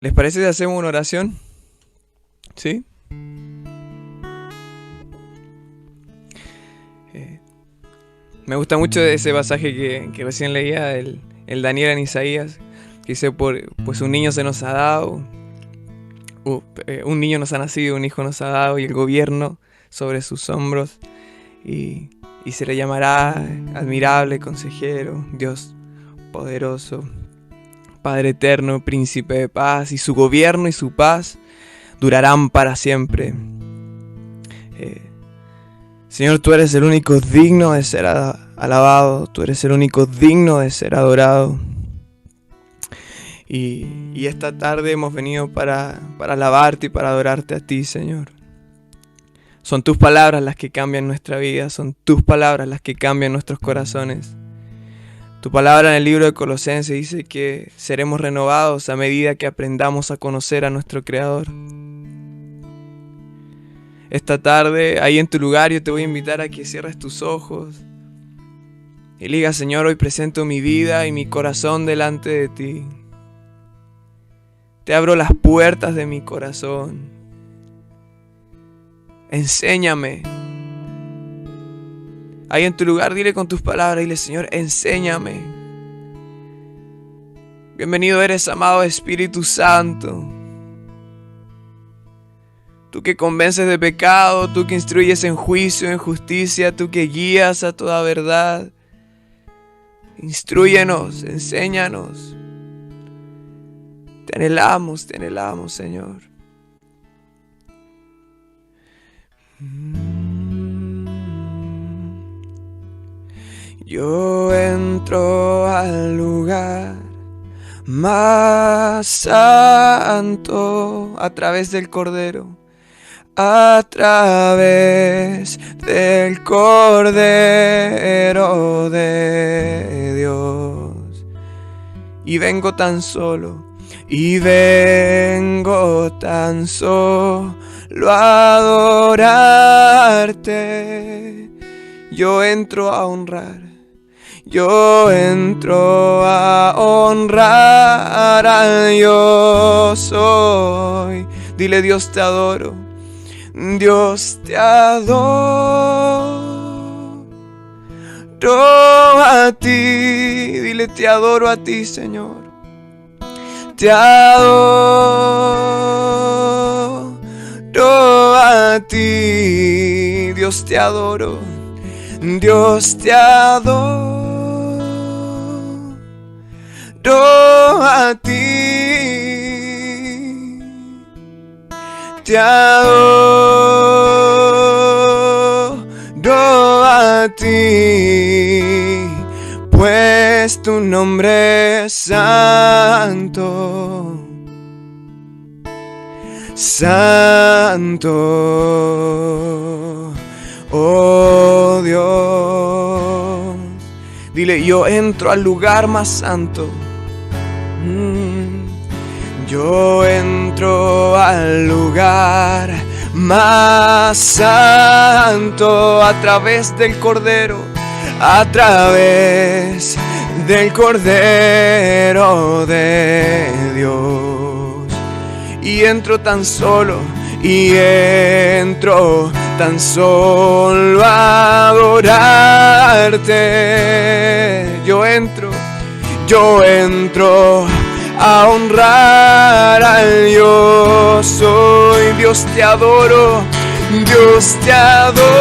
¿Les parece si hacemos una oración? ¿Sí? Me gusta mucho ese pasaje que recién leía, el Daniel en Isaías, que dice, pues un niño se nos ha dado, un niño nos ha nacido, un hijo nos ha dado, y el gobierno sobre sus hombros, y se le llamará admirable, consejero, Dios poderoso, Padre eterno, príncipe de paz, y su gobierno y su paz durarán para siempre. Señor, tú eres el único digno de ser alabado, tú eres el único digno de ser adorado. Y esta tarde hemos venido para alabarte y para adorarte a ti, Señor. Son tus palabras las que cambian nuestra vida, son tus palabras las que cambian nuestros corazones. Tu palabra en el libro de Colosenses dice que seremos renovados a medida que aprendamos a conocer a nuestro Creador. Esta tarde, ahí en tu lugar, yo te voy a invitar a que cierres tus ojos y le digas: Señor, hoy presento mi vida y mi corazón delante de ti. Te abro las puertas de mi corazón. Enséñame. Ahí en tu lugar, dile con tus palabras, dile: Señor, enséñame. Bienvenido eres, amado Espíritu Santo. Tú que convences de pecado, tú que instruyes en juicio, en justicia, tú que guías a toda verdad. Instrúyenos, enséñanos. Te anhelamos, Señor. Yo entro al lugar más santo a través del Cordero. A través del Cordero de Dios. Y vengo tan solo a adorarte. Yo entro a honrar. Yo entro a honrar al yo soy. Dile: Dios, te adoro. Dios, te adoro a ti. Dile: te adoro a ti, Señor. Te adoro a ti. Dios, te adoro. Dios, te adoro a ti. Te adoro a ti, pues tu nombre es santo, santo, oh Dios. Dile: yo entro al lugar más santo. Yo entro al lugar más santo a través del Cordero, a través del Cordero de Dios. Y entro tan solo a adorarte. Yo entro a honrar al yo soy. Dios, te adoro. Dios, te adoro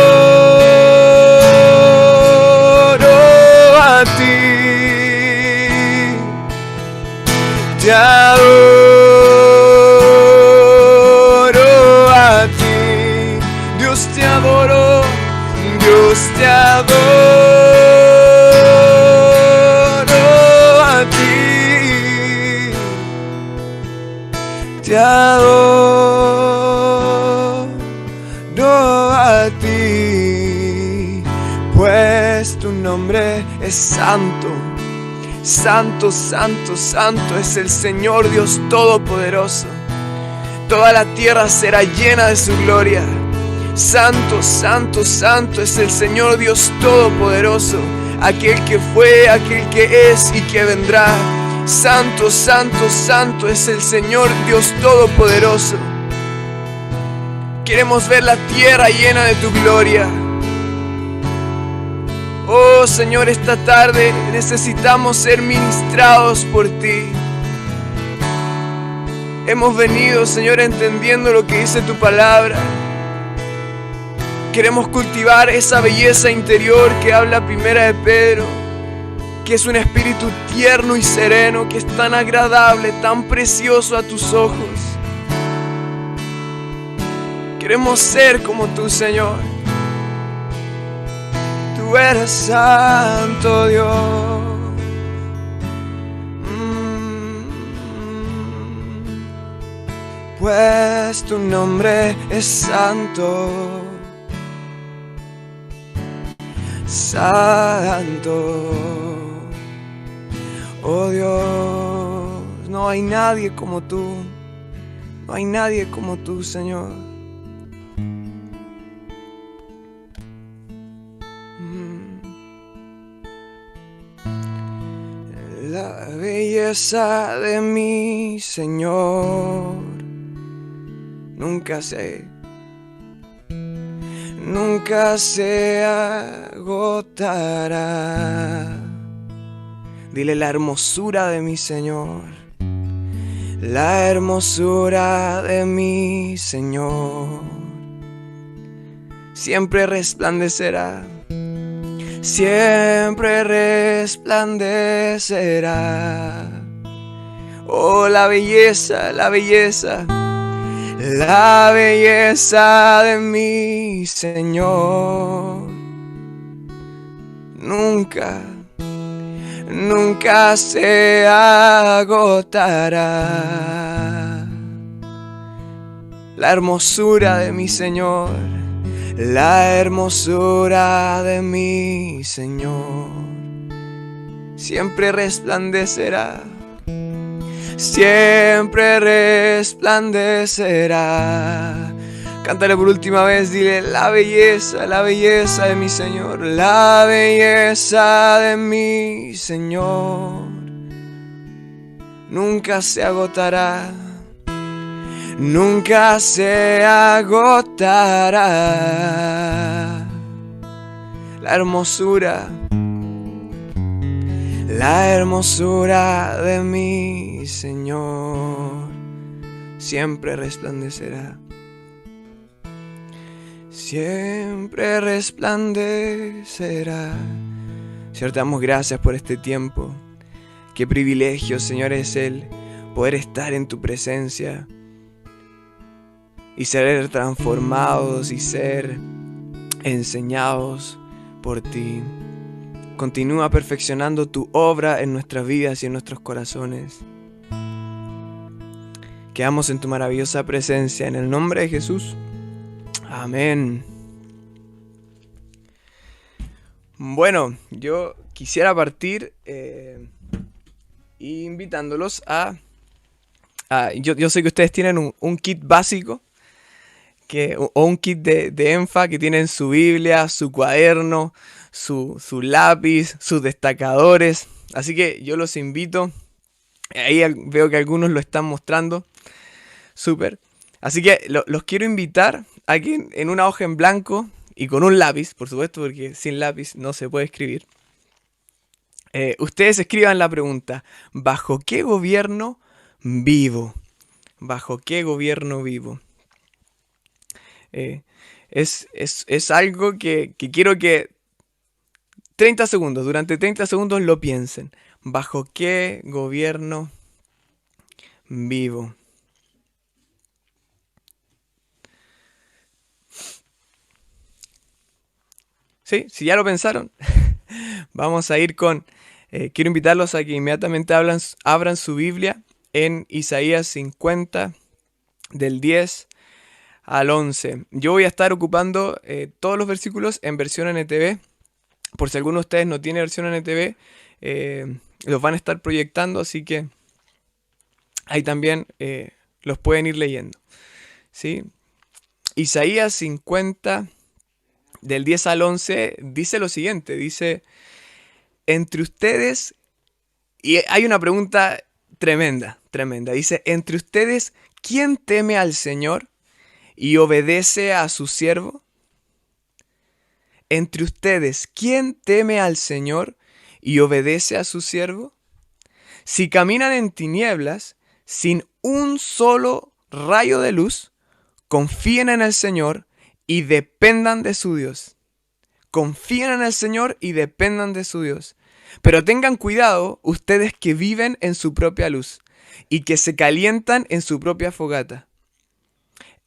a ti. Te adoro a ti. Dios, te adoro. Dios, te adoro a ti. Te adoro a ti, pues tu nombre es santo. Santo, santo, santo es el Señor Dios Todopoderoso. Toda la tierra será llena de su gloria. Santo, santo, santo es el Señor Dios Todopoderoso, aquel que fue, aquel que es y que vendrá. Santo, santo, santo es el Señor Dios Todopoderoso. Queremos ver la tierra llena de tu gloria. Oh Señor, esta tarde necesitamos ser ministrados por ti. Hemos venido, Señor, entendiendo lo que dice tu palabra. Queremos cultivar esa belleza interior que habla Primera de Pedro, que es un espíritu tierno y sereno, que es tan agradable, tan precioso a tus ojos. Queremos ser como tú, Señor. Tú eres santo, Dios. Pues tu nombre es santo. Santo, oh Dios, no hay nadie como tú, no hay nadie como tú, Señor. La belleza de mi Señor nunca se agotará. Dile: la hermosura de mi Señor, la hermosura de mi Señor siempre resplandecerá, siempre resplandecerá. Oh, la belleza, la belleza. La belleza de mi Señor nunca se agotará. La hermosura de mi Señor, la hermosura de mi Señor siempre resplandecerá, siempre resplandecerá. Cántale por última vez, dile: la belleza de mi Señor, la belleza de mi Señor nunca se agotará, nunca se agotará. La hermosura de mi Señor siempre resplandecerá, siempre resplandecerá. Señor, te damos gracias por este tiempo. Qué privilegio, Señor, es el poder estar en tu presencia y ser transformados y ser enseñados por ti. Continúa perfeccionando tu obra en nuestras vidas y en nuestros corazones. Quedamos en tu maravillosa presencia, en el nombre de Jesús. Amén. Bueno, yo quisiera partir invitándolos yo sé que ustedes tienen un kit básico o un kit de ENFA, que tienen su Biblia, su cuaderno, su lápiz, sus destacadores. Así que yo los invito. Ahí veo que algunos lo están mostrando. Súper. Así que los quiero invitar a que en una hoja en blanco y con un lápiz, por supuesto, porque sin lápiz no se puede escribir, ustedes escriban la pregunta: ¿bajo qué gobierno vivo? ¿Bajo qué gobierno vivo? Es algo que quiero que durante 30 segundos lo piensen. ¿Bajo qué gobierno vivo? ¿Sí? Si ya lo pensaron, vamos a ir con... quiero invitarlos a que inmediatamente abran su Biblia en Isaías 50, del 10 al 11. Yo voy a estar ocupando todos los versículos en versión NTV. Por si alguno de ustedes no tiene versión NTV, los van a estar proyectando, así que ahí también los pueden ir leyendo, ¿sí? Isaías 50, del 10 al 11, dice lo siguiente: dice: entre ustedes Y hay una pregunta tremenda, tremenda. Dice, entre ustedes, ¿quién teme al Señor y obedece a su siervo? Entre ustedes, ¿quién teme al Señor y obedece a su siervo? Si caminan en tinieblas, sin un solo rayo de luz, confíen en el Señor y dependan de su Dios. Confíen en el Señor y dependan de su Dios. Pero tengan cuidado ustedes que viven en su propia luz y que se calientan en su propia fogata.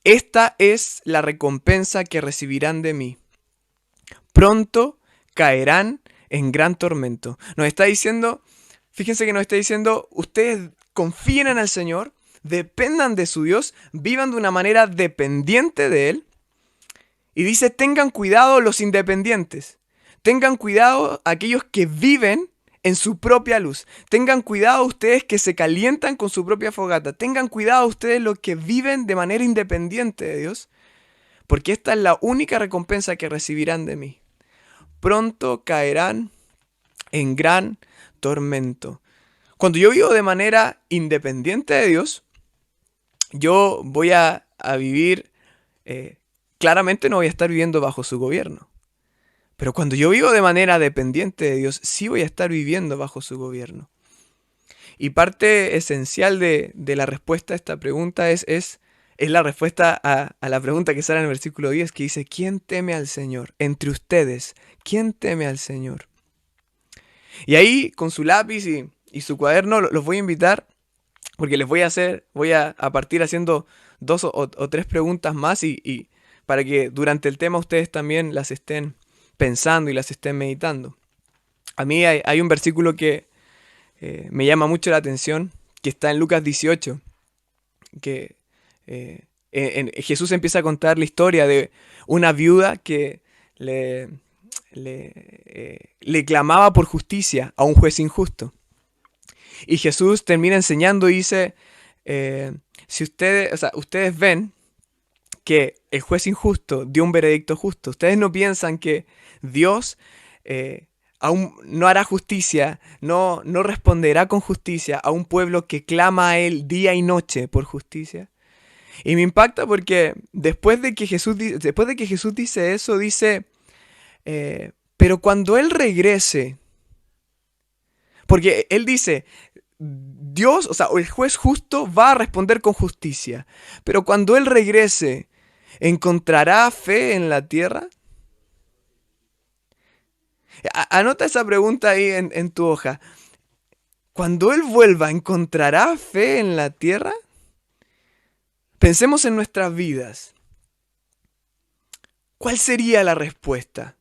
Esta es la recompensa que recibirán de mí. Pronto caerán en gran tormento. Nos está diciendo, fíjense que nos está diciendo, ustedes confíen en el Señor, dependan de su Dios, vivan de una manera dependiente de Él. Y dice, tengan cuidado los independientes. Tengan cuidado aquellos que viven en su propia luz. Tengan cuidado ustedes que se calientan con su propia fogata. Tengan cuidado ustedes los que viven de manera independiente de Dios. Porque esta es la única recompensa que recibirán de mí. Pronto caerán en gran tormento. Cuando yo vivo de manera independiente de Dios, yo voy a vivir, claramente no voy a estar viviendo bajo su gobierno. Pero cuando yo vivo de manera dependiente de Dios, sí voy a estar viviendo bajo su gobierno. Y parte esencial de la respuesta a esta pregunta es la respuesta a la pregunta que sale en el versículo 10, que dice, ¿quién teme al Señor? Entre ustedes, ¿quién teme al Señor? Y ahí, con su lápiz y su cuaderno, los voy a invitar, porque les voy a partir haciendo dos o tres preguntas más y para que durante el tema ustedes también las estén pensando y las estén meditando. A mí hay un versículo que me llama mucho la atención, que está en Lucas 18, que Jesús empieza a contar la historia de una viuda que le clamaba por justicia a un juez injusto. Y Jesús termina enseñando y dice, si ustedes ven que el juez injusto dio un veredicto justo, ustedes no piensan que Dios aún no hará justicia, no responderá con justicia a un pueblo que clama a Él día y noche por justicia. Y me impacta porque después de que Jesús dice eso, dice, pero cuando Él regrese, porque Él dice, Dios, el juez justo va a responder con justicia, pero cuando Él regrese, ¿encontrará fe en la tierra? Anota esa pregunta ahí en tu hoja. Cuando Él vuelva, ¿encontrará fe en la tierra? Pensemos en nuestras vidas. ¿Cuál sería la respuesta?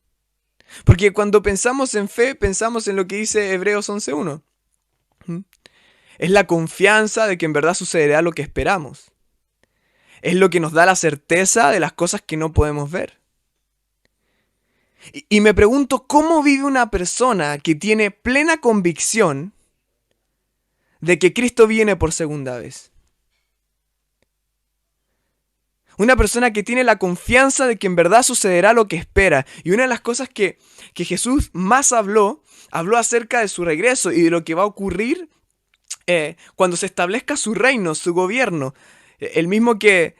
Porque cuando pensamos en fe, pensamos en lo que dice Hebreos 11:1. Es la confianza de que en verdad sucederá lo que esperamos. Es lo que nos da la certeza de las cosas que no podemos ver. Y me pregunto, ¿cómo vive una persona que tiene plena convicción de que Cristo viene por segunda vez? Una persona que tiene la confianza de que en verdad sucederá lo que espera. Y una de las cosas que Jesús más habló acerca de su regreso y de lo que va a ocurrir cuando se establezca su reino, su gobierno. El mismo que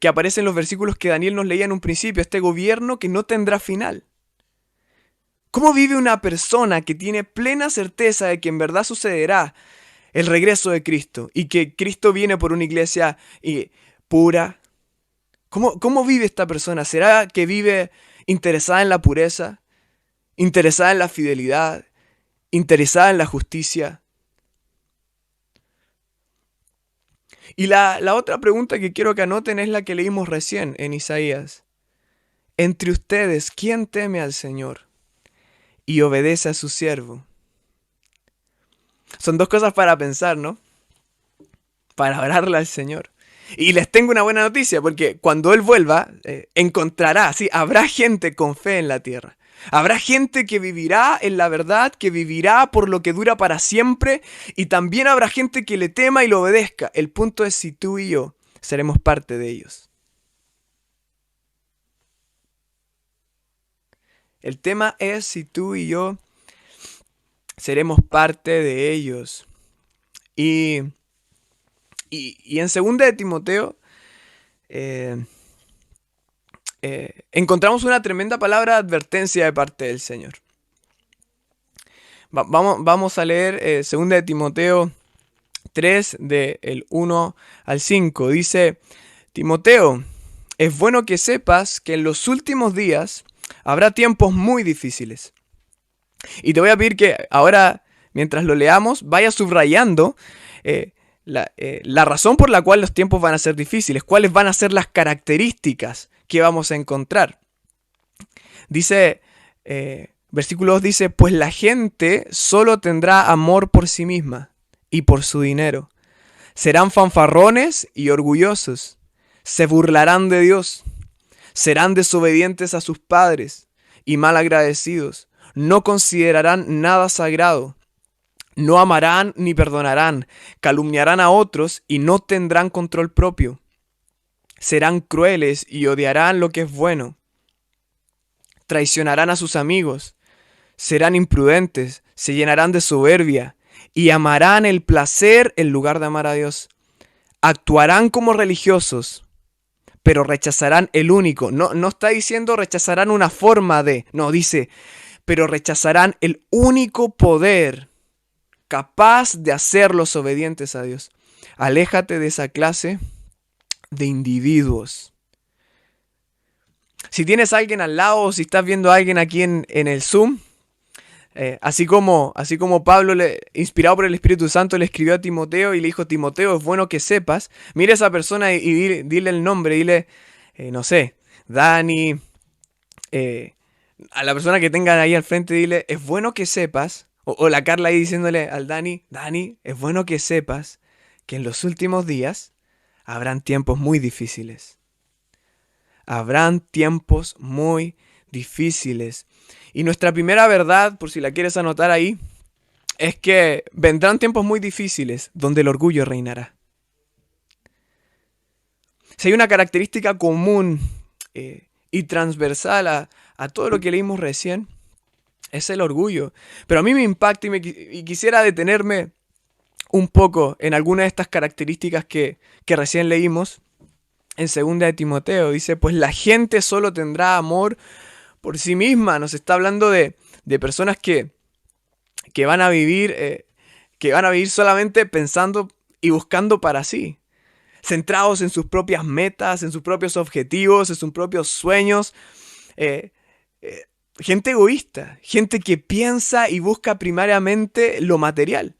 aparece en los versículos que Daniel nos leía en un principio, este gobierno que no tendrá final. ¿Cómo vive una persona que tiene plena certeza de que en verdad sucederá el regreso de Cristo y que Cristo viene por una iglesia pura? ¿Cómo vive esta persona? ¿Será que vive interesada en la pureza, interesada en la fidelidad, interesada en la justicia? Y la otra pregunta que quiero que anoten es la que leímos recién en Isaías. Entre ustedes, ¿quién teme al Señor y obedece a su siervo? Son dos cosas para pensar, ¿no? Para orarle al Señor. Y les tengo una buena noticia, porque cuando Él vuelva, encontrará, sí, habrá gente con fe en la tierra. Habrá gente que vivirá en la verdad, que vivirá por lo que dura para siempre, y también habrá gente que le tema y lo obedezca. El punto es si tú y yo seremos parte de ellos. El tema es si tú y yo seremos parte de ellos. Y, y en 2 de Timoteo eh, encontramos una tremenda palabra de advertencia de parte del Señor. Vamos a leer 2 de Timoteo 3, del 1 al 5. Dice, Timoteo, es bueno que sepas que en los últimos días habrá tiempos muy difíciles. Y te voy a pedir que ahora, mientras lo leamos, vayas subrayando la razón por la cual los tiempos van a ser difíciles, cuáles van a ser las características que vamos a encontrar. Dice, versículo 2 dice, pues la gente solo tendrá amor por sí misma y por su dinero. Serán fanfarrones y orgullosos. Se burlarán de Dios. Serán desobedientes a sus padres y malagradecidos. No considerarán nada sagrado. No amarán ni perdonarán. Calumniarán a otros y no tendrán control propio. Serán crueles y odiarán lo que es bueno. Traicionarán a sus amigos. Serán imprudentes. Se llenarán de soberbia y amarán el placer en lugar de amar a Dios. Actuarán como religiosos, pero rechazarán el único. No está diciendo rechazarán una forma de, no, dice, pero rechazarán el único poder capaz de hacerlos obedientes a Dios. Aléjate de esa clase de individuos. Si tienes a alguien al lado o si estás viendo a alguien aquí en el Zoom, así como Pablo, inspirado por el Espíritu Santo, le escribió a Timoteo y le dijo, Timoteo, es bueno que sepas, mira a esa persona y dile el nombre, dile, no sé, Dani, a la persona que tengan ahí al frente, dile, es bueno que sepas, o la Carla ahí diciéndole al Dani, Dani, es bueno que sepas que en los últimos días habrán tiempos muy difíciles. Habrán tiempos muy difíciles. Y nuestra primera verdad, por si la quieres anotar ahí, es que vendrán tiempos muy difíciles donde el orgullo reinará. Si hay una característica común y transversal a todo lo que leímos recién, es el orgullo. Pero a mí me impacta y quisiera detenerme un poco en alguna de estas características que recién leímos en 2 de Timoteo. Dice, pues la gente solo tendrá amor por sí misma. Nos está hablando de personas que van a vivir, solamente pensando y buscando para sí. Centrados en sus propias metas, en sus propios objetivos, en sus propios sueños. Eh, Gente egoísta, gente que piensa y busca primariamente lo material.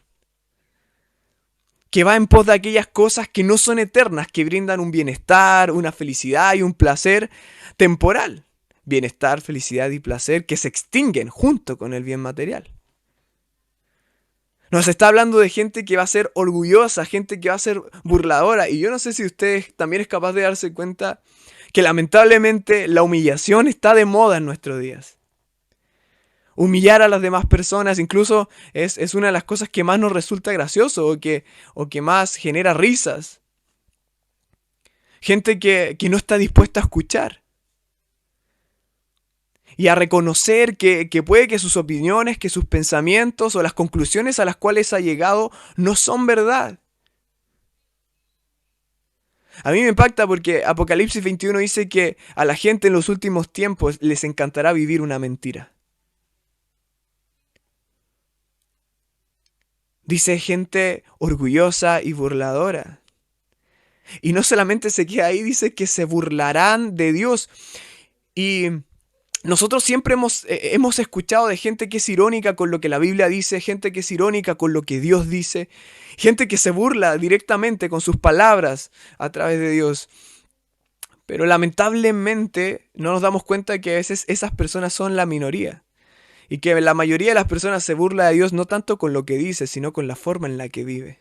Que va en pos de aquellas cosas que no son eternas, que brindan un bienestar, una felicidad y un placer temporal. Bienestar, felicidad y placer que se extinguen junto con el bien material. Nos está hablando de gente que va a ser orgullosa, gente que va a ser burladora. Y yo no sé si usted también es capaz de darse cuenta que lamentablemente la humillación está de moda en nuestros días. Humillar a las demás personas incluso es una de las cosas que más nos resulta gracioso o que más genera risas. Gente que no está dispuesta a escuchar. Y a reconocer que puede que sus opiniones, que sus pensamientos o las conclusiones a las cuales ha llegado no son verdad. A mí me impacta porque Apocalipsis 21 dice que a la gente en los últimos tiempos les encantará vivir una mentira. Dice gente orgullosa y burladora. Y no solamente se queda ahí, dice que se burlarán de Dios. Y nosotros siempre hemos escuchado de gente que es irónica con lo que la Biblia dice, gente que es irónica con lo que Dios dice, gente que se burla directamente con sus palabras a través de Dios. Pero lamentablemente no nos damos cuenta que a veces esas personas son la minoría. Y que la mayoría de las personas se burla de Dios no tanto con lo que dice, sino con la forma en la que vive.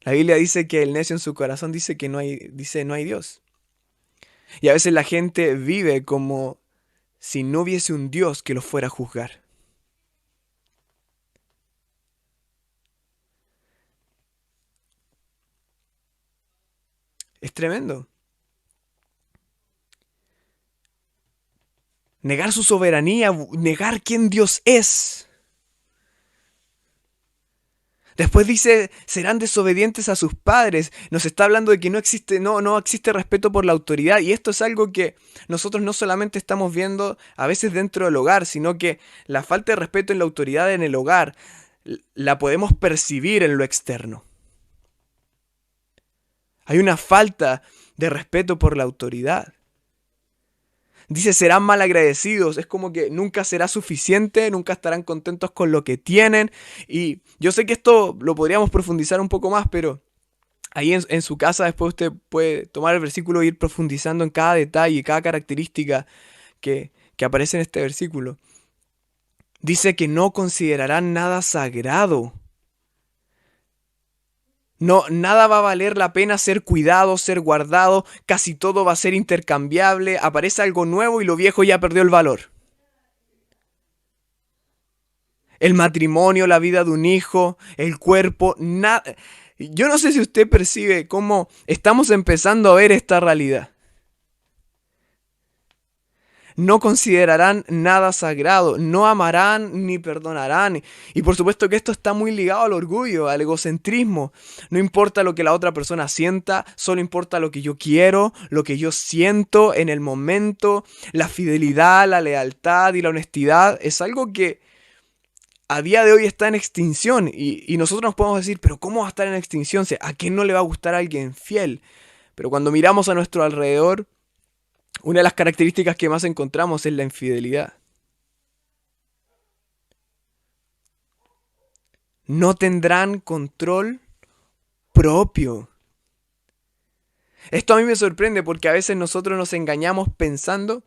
La Biblia dice que el necio en su corazón dice que no hay Dios. Y a veces la gente vive como si no hubiese un Dios que los fuera a juzgar. Es tremendo. negar su soberanía, negar quién Dios es. Después dice, serán desobedientes a sus padres. Nos está hablando de que no existe respeto por la autoridad. Y esto es algo que nosotros no solamente estamos viendo a veces dentro del hogar, sino que la falta de respeto en la autoridad en el hogar la podemos percibir en lo externo. Hay una falta de respeto por la autoridad. Dice, serán malagradecidos, es como que nunca será suficiente, nunca estarán contentos con lo que tienen. Y yo sé que esto lo podríamos profundizar un poco más, pero ahí en su casa después usted puede tomar el versículo e ir profundizando en cada detalle, cada característica que aparece en este versículo. Dice que no considerarán nada sagrado. No, nada va a valer la pena ser cuidado, ser guardado, casi todo va a ser intercambiable, aparece algo nuevo y lo viejo ya perdió el valor. El matrimonio, la vida de un hijo, el cuerpo, nada. Yo no sé si usted percibe cómo estamos empezando a ver esta realidad. No considerarán nada sagrado, no amarán ni perdonarán. Y por supuesto que esto está muy ligado al orgullo, al egocentrismo. No importa lo que la otra persona sienta, solo importa lo que yo quiero, lo que yo siento en el momento. La fidelidad, la lealtad y la honestidad es algo que a día de hoy está en extinción. Y nosotros nos podemos decir, pero ¿cómo va a estar en extinción? ¿A quién no le va a gustar a alguien fiel? Pero cuando miramos a nuestro alrededor, una de las características que más encontramos es la infidelidad. No tendrán control propio. Esto a mí me sorprende porque a veces nosotros nos engañamos pensando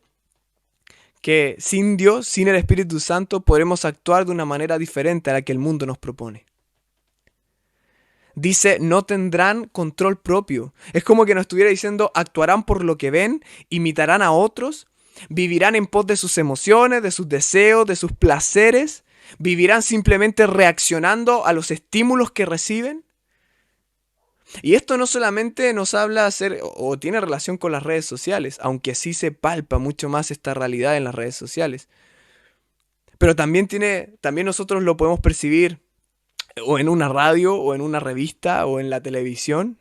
que sin Dios, sin el Espíritu Santo, podremos actuar de una manera diferente a la que el mundo nos propone. Dice, no tendrán control propio. Es como que nos estuviera diciendo, actuarán por lo que ven, imitarán a otros, vivirán en pos de sus emociones, de sus deseos, de sus placeres, vivirán simplemente reaccionando a los estímulos que reciben. Y esto no solamente nos habla de hacer o tiene relación con las redes sociales, aunque sí se palpa mucho más esta realidad en las redes sociales. Pero también nosotros lo podemos percibir o en una radio, o en una revista, o en la televisión.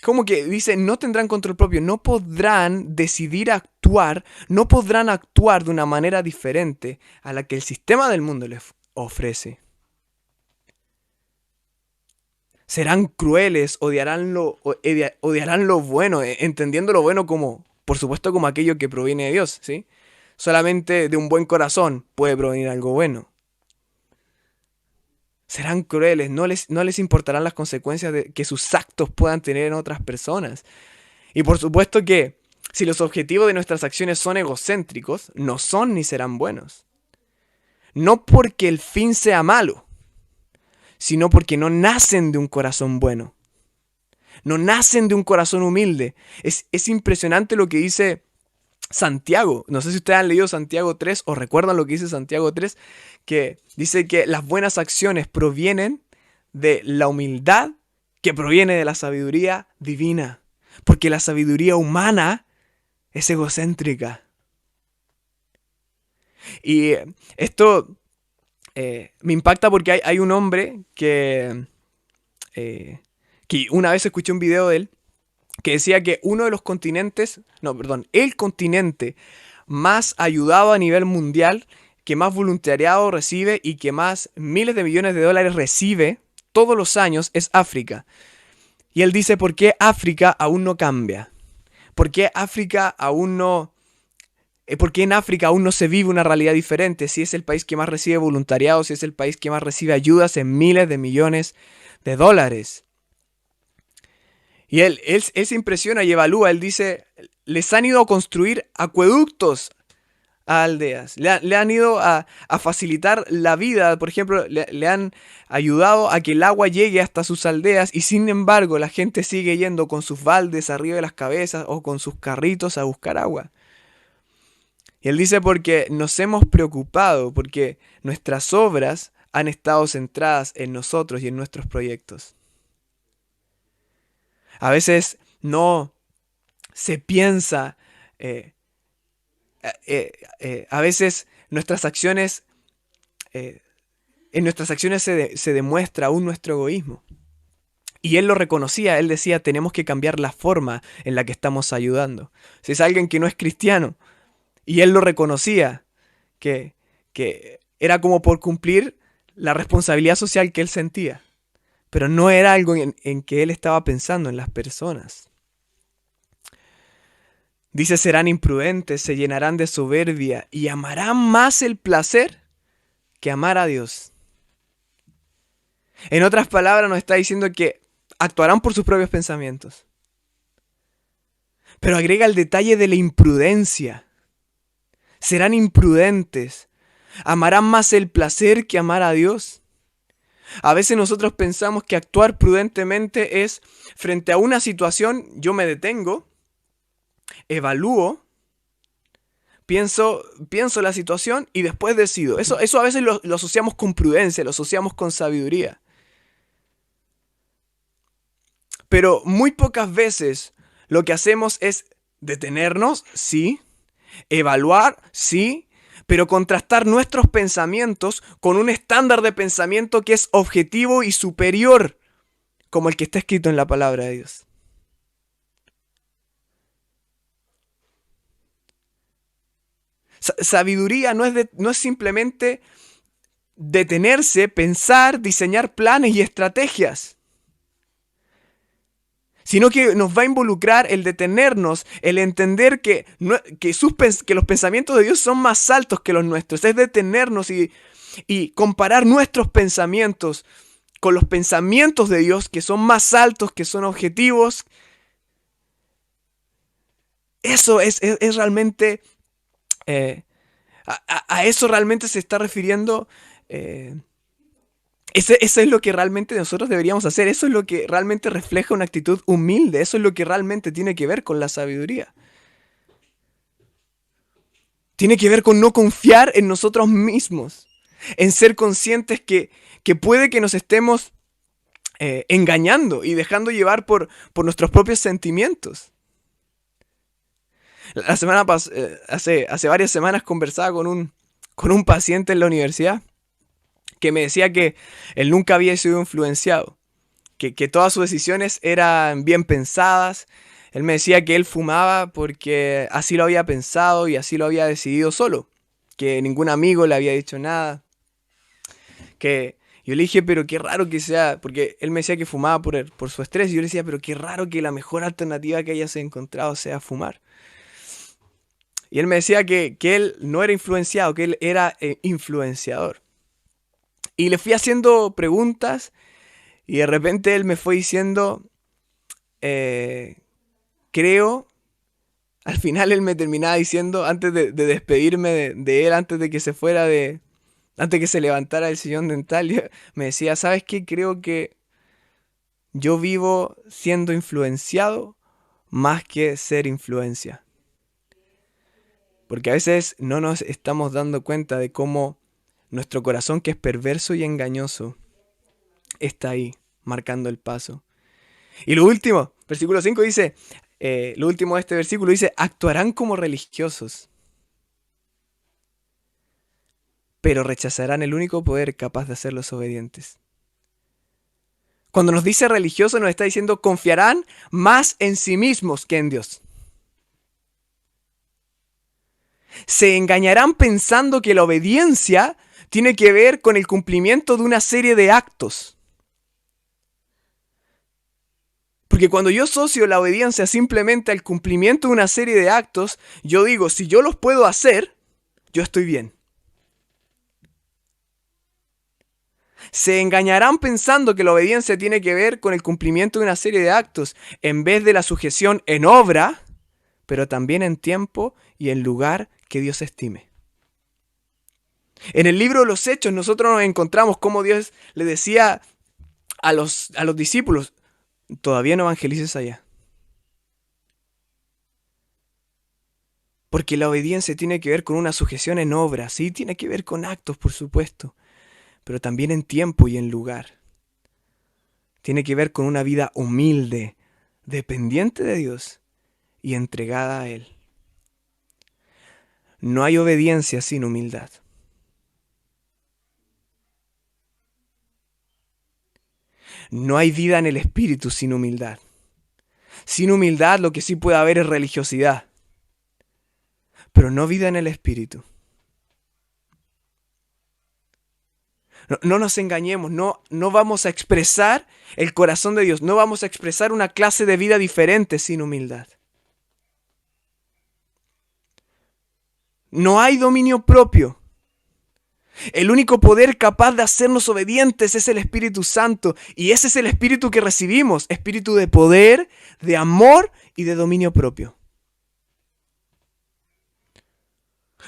Como que dice, no tendrán control propio, no podrán decidir actuar, no podrán actuar de una manera diferente a la que el sistema del mundo les ofrece. Serán crueles, odiarán lo bueno, entendiendo lo bueno como, por supuesto, como aquello que proviene de Dios, ¿sí? Solamente de un buen corazón puede provenir algo bueno. Serán crueles, no les importarán las consecuencias que sus actos puedan tener en otras personas. Y por supuesto que si los objetivos de nuestras acciones son egocéntricos, no son ni serán buenos. No porque el fin sea malo, sino porque no nacen de un corazón bueno. No nacen de un corazón humilde. Es impresionante lo que dice Santiago. No sé si ustedes han leído Santiago 3 o recuerdan lo que dice Santiago 3, que dice que las buenas acciones provienen de la humildad que proviene de la sabiduría divina. Porque la sabiduría humana es egocéntrica. Y esto me impacta porque hay un hombre que una vez escuché un video de él que decía que el continente más ayudado a nivel mundial, que más voluntariado recibe y que más miles de millones de dólares recibe todos los años es África. Y él dice, ¿por qué África aún no cambia? ¿Por qué ¿Por qué en África aún no se vive una realidad diferente? Si es el país que más recibe voluntariado, si es el país que más recibe ayudas en miles de millones de dólares. Y él se impresiona y evalúa, él dice, les han ido a construir acueductos a aldeas, le han ido a facilitar la vida, por ejemplo, le han ayudado a que el agua llegue hasta sus aldeas y sin embargo la gente sigue yendo con sus baldes arriba de las cabezas o con sus carritos a buscar agua. Y él dice porque nos hemos preocupado, porque nuestras obras han estado centradas en nosotros y en nuestros proyectos. A veces no se piensa. eh, a veces nuestras acciones, en nuestras acciones se demuestra aún nuestro egoísmo. Y él lo reconocía, él decía, tenemos que cambiar la forma en la que estamos ayudando. Si es alguien que no es cristiano, y él lo reconocía, que era como por cumplir la responsabilidad social que él sentía. Pero no era algo en que él estaba pensando en las personas. Dice, serán imprudentes, se llenarán de soberbia y amarán más el placer que amar a Dios. En otras palabras, nos está diciendo que actuarán por sus propios pensamientos. Pero agrega el detalle de la imprudencia. Serán imprudentes. Amarán más el placer que amar a Dios. A veces nosotros pensamos que actuar prudentemente es, frente a una situación, yo me detengo, evalúo, pienso la situación y después decido. Eso a veces lo asociamos con prudencia, lo asociamos con sabiduría. Pero muy pocas veces lo que hacemos es detenernos, sí, evaluar, sí, pero contrastar nuestros pensamientos con un estándar de pensamiento que es objetivo y superior, como el que está escrito en la palabra de Dios. Sabiduría no es simplemente detenerse, pensar, diseñar planes y estrategias, sino que nos va a involucrar el detenernos, el entender que los pensamientos de Dios son más altos que los nuestros. Es detenernos y comparar nuestros pensamientos con los pensamientos de Dios, que son más altos, que son objetivos. Eso es realmente, a eso realmente se está refiriendo. Eso es lo que realmente nosotros deberíamos hacer. Eso es lo que realmente refleja una actitud humilde. Eso es lo que realmente tiene que ver con la sabiduría. Tiene que ver con no confiar en nosotros mismos. En ser conscientes que puede que nos estemos engañando y dejando llevar por nuestros propios sentimientos. La semana hace varias semanas conversaba con un paciente en la universidad que me decía que él nunca había sido influenciado, que todas sus decisiones eran bien pensadas. Él me decía que él fumaba porque así lo había pensado y así lo había decidido solo, que ningún amigo le había dicho nada. Que yo le dije, pero qué raro que sea, porque él me decía que fumaba por su estrés, y yo le decía, pero qué raro que la mejor alternativa que hayas encontrado sea fumar. Y él me decía que él no era influenciado, que él era influenciador. Y le fui haciendo preguntas y de repente él me fue diciendo, creo, al final él me terminaba diciendo, antes de despedirme de él, antes de que se fuera antes que se levantara del sillón dental, me decía, ¿sabes qué? Creo que yo vivo siendo influenciado más que ser influencia. Porque a veces no nos estamos dando cuenta de cómo nuestro corazón, que es perverso y engañoso, está ahí, marcando el paso. Y lo último, versículo 5 dice, lo último de este versículo dice, actuarán como religiosos, pero rechazarán el único poder capaz de hacerlos obedientes. Cuando nos dice religioso, nos está diciendo, confiarán más en sí mismos que en Dios. Se engañarán pensando que la obediencia tiene que ver con el cumplimiento de una serie de actos. Porque cuando yo asocio la obediencia simplemente al cumplimiento de una serie de actos, yo digo, si yo los puedo hacer, yo estoy bien. Se engañarán pensando que la obediencia tiene que ver con el cumplimiento de una serie de actos, en vez de la sujeción en obra, pero también en tiempo y en lugar que Dios estime. En el libro de los Hechos nosotros nos encontramos cómo Dios le decía a los discípulos, todavía no evangelices allá. Porque la obediencia tiene que ver con una sujeción en obra, sí, tiene que ver con actos, por supuesto, pero también en tiempo y en lugar. Tiene que ver con una vida humilde, dependiente de Dios, y entregada a Él. No hay obediencia sin humildad. No hay vida en el espíritu sin humildad. Sin humildad lo que sí puede haber es religiosidad, pero no vida en el espíritu. No nos engañemos, no vamos a expresar el corazón de Dios, no vamos a expresar una clase de vida diferente sin humildad. No hay dominio propio. El único poder capaz de hacernos obedientes es el Espíritu Santo, y ese es el Espíritu que recibimos, espíritu de poder, de amor y de dominio propio.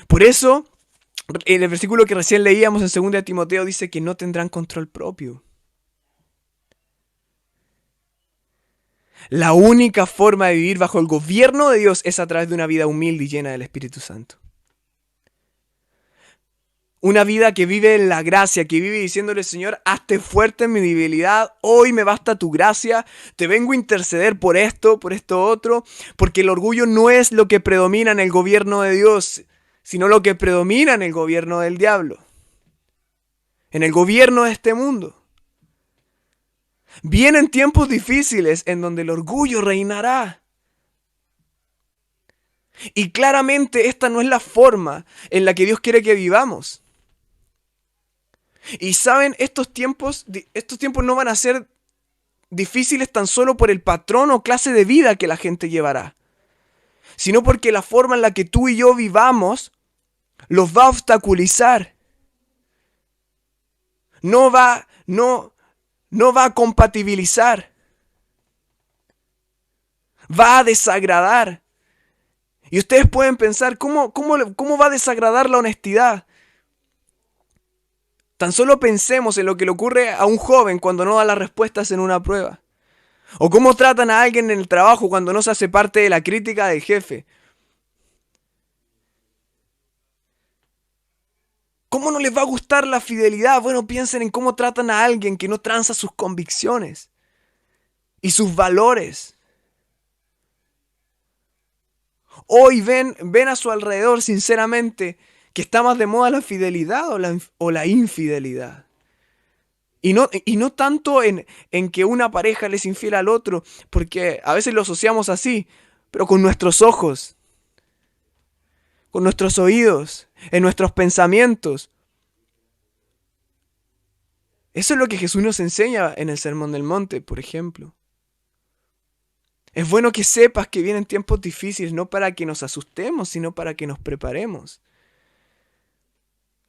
Por eso, en el versículo que recién leíamos en 2 de Timoteo dice que no tendrán control propio. La única forma de vivir bajo el gobierno de Dios es a través de una vida humilde y llena del Espíritu Santo. Una vida que vive en la gracia, que vive diciéndole: Señor, hazte fuerte en mi debilidad, hoy me basta tu gracia, te vengo a interceder por esto otro, porque el orgullo no es lo que predomina en el gobierno de Dios, sino lo que predomina en el gobierno del diablo, en el gobierno de este mundo. Vienen tiempos difíciles en donde el orgullo reinará. Y claramente esta no es la forma en la que Dios quiere que vivamos. Y saben, estos tiempos no van a ser difíciles tan solo por el patrón o clase de vida que la gente llevará, sino porque la forma en la que tú y yo vivamos los va a obstaculizar. No va a compatibilizar. Va a desagradar. Y ustedes pueden pensar, ¿cómo va a desagradar la honestidad? Tan solo pensemos en lo que le ocurre a un joven cuando no da las respuestas en una prueba. O cómo tratan a alguien en el trabajo cuando no se hace parte de la crítica del jefe. ¿Cómo no les va a gustar la fidelidad? Bueno, piensen en cómo tratan a alguien que no tranza sus convicciones y sus valores. Hoy ven a su alrededor, sinceramente, que está más de moda la fidelidad o la infidelidad. Y no tanto en que una pareja le es infiel al otro, porque a veces lo asociamos así, pero con nuestros ojos, con nuestros oídos, en nuestros pensamientos. Eso es lo que Jesús nos enseña en el Sermón del Monte, por ejemplo. Es bueno que sepas que vienen tiempos difíciles, no para que nos asustemos, sino para que nos preparemos.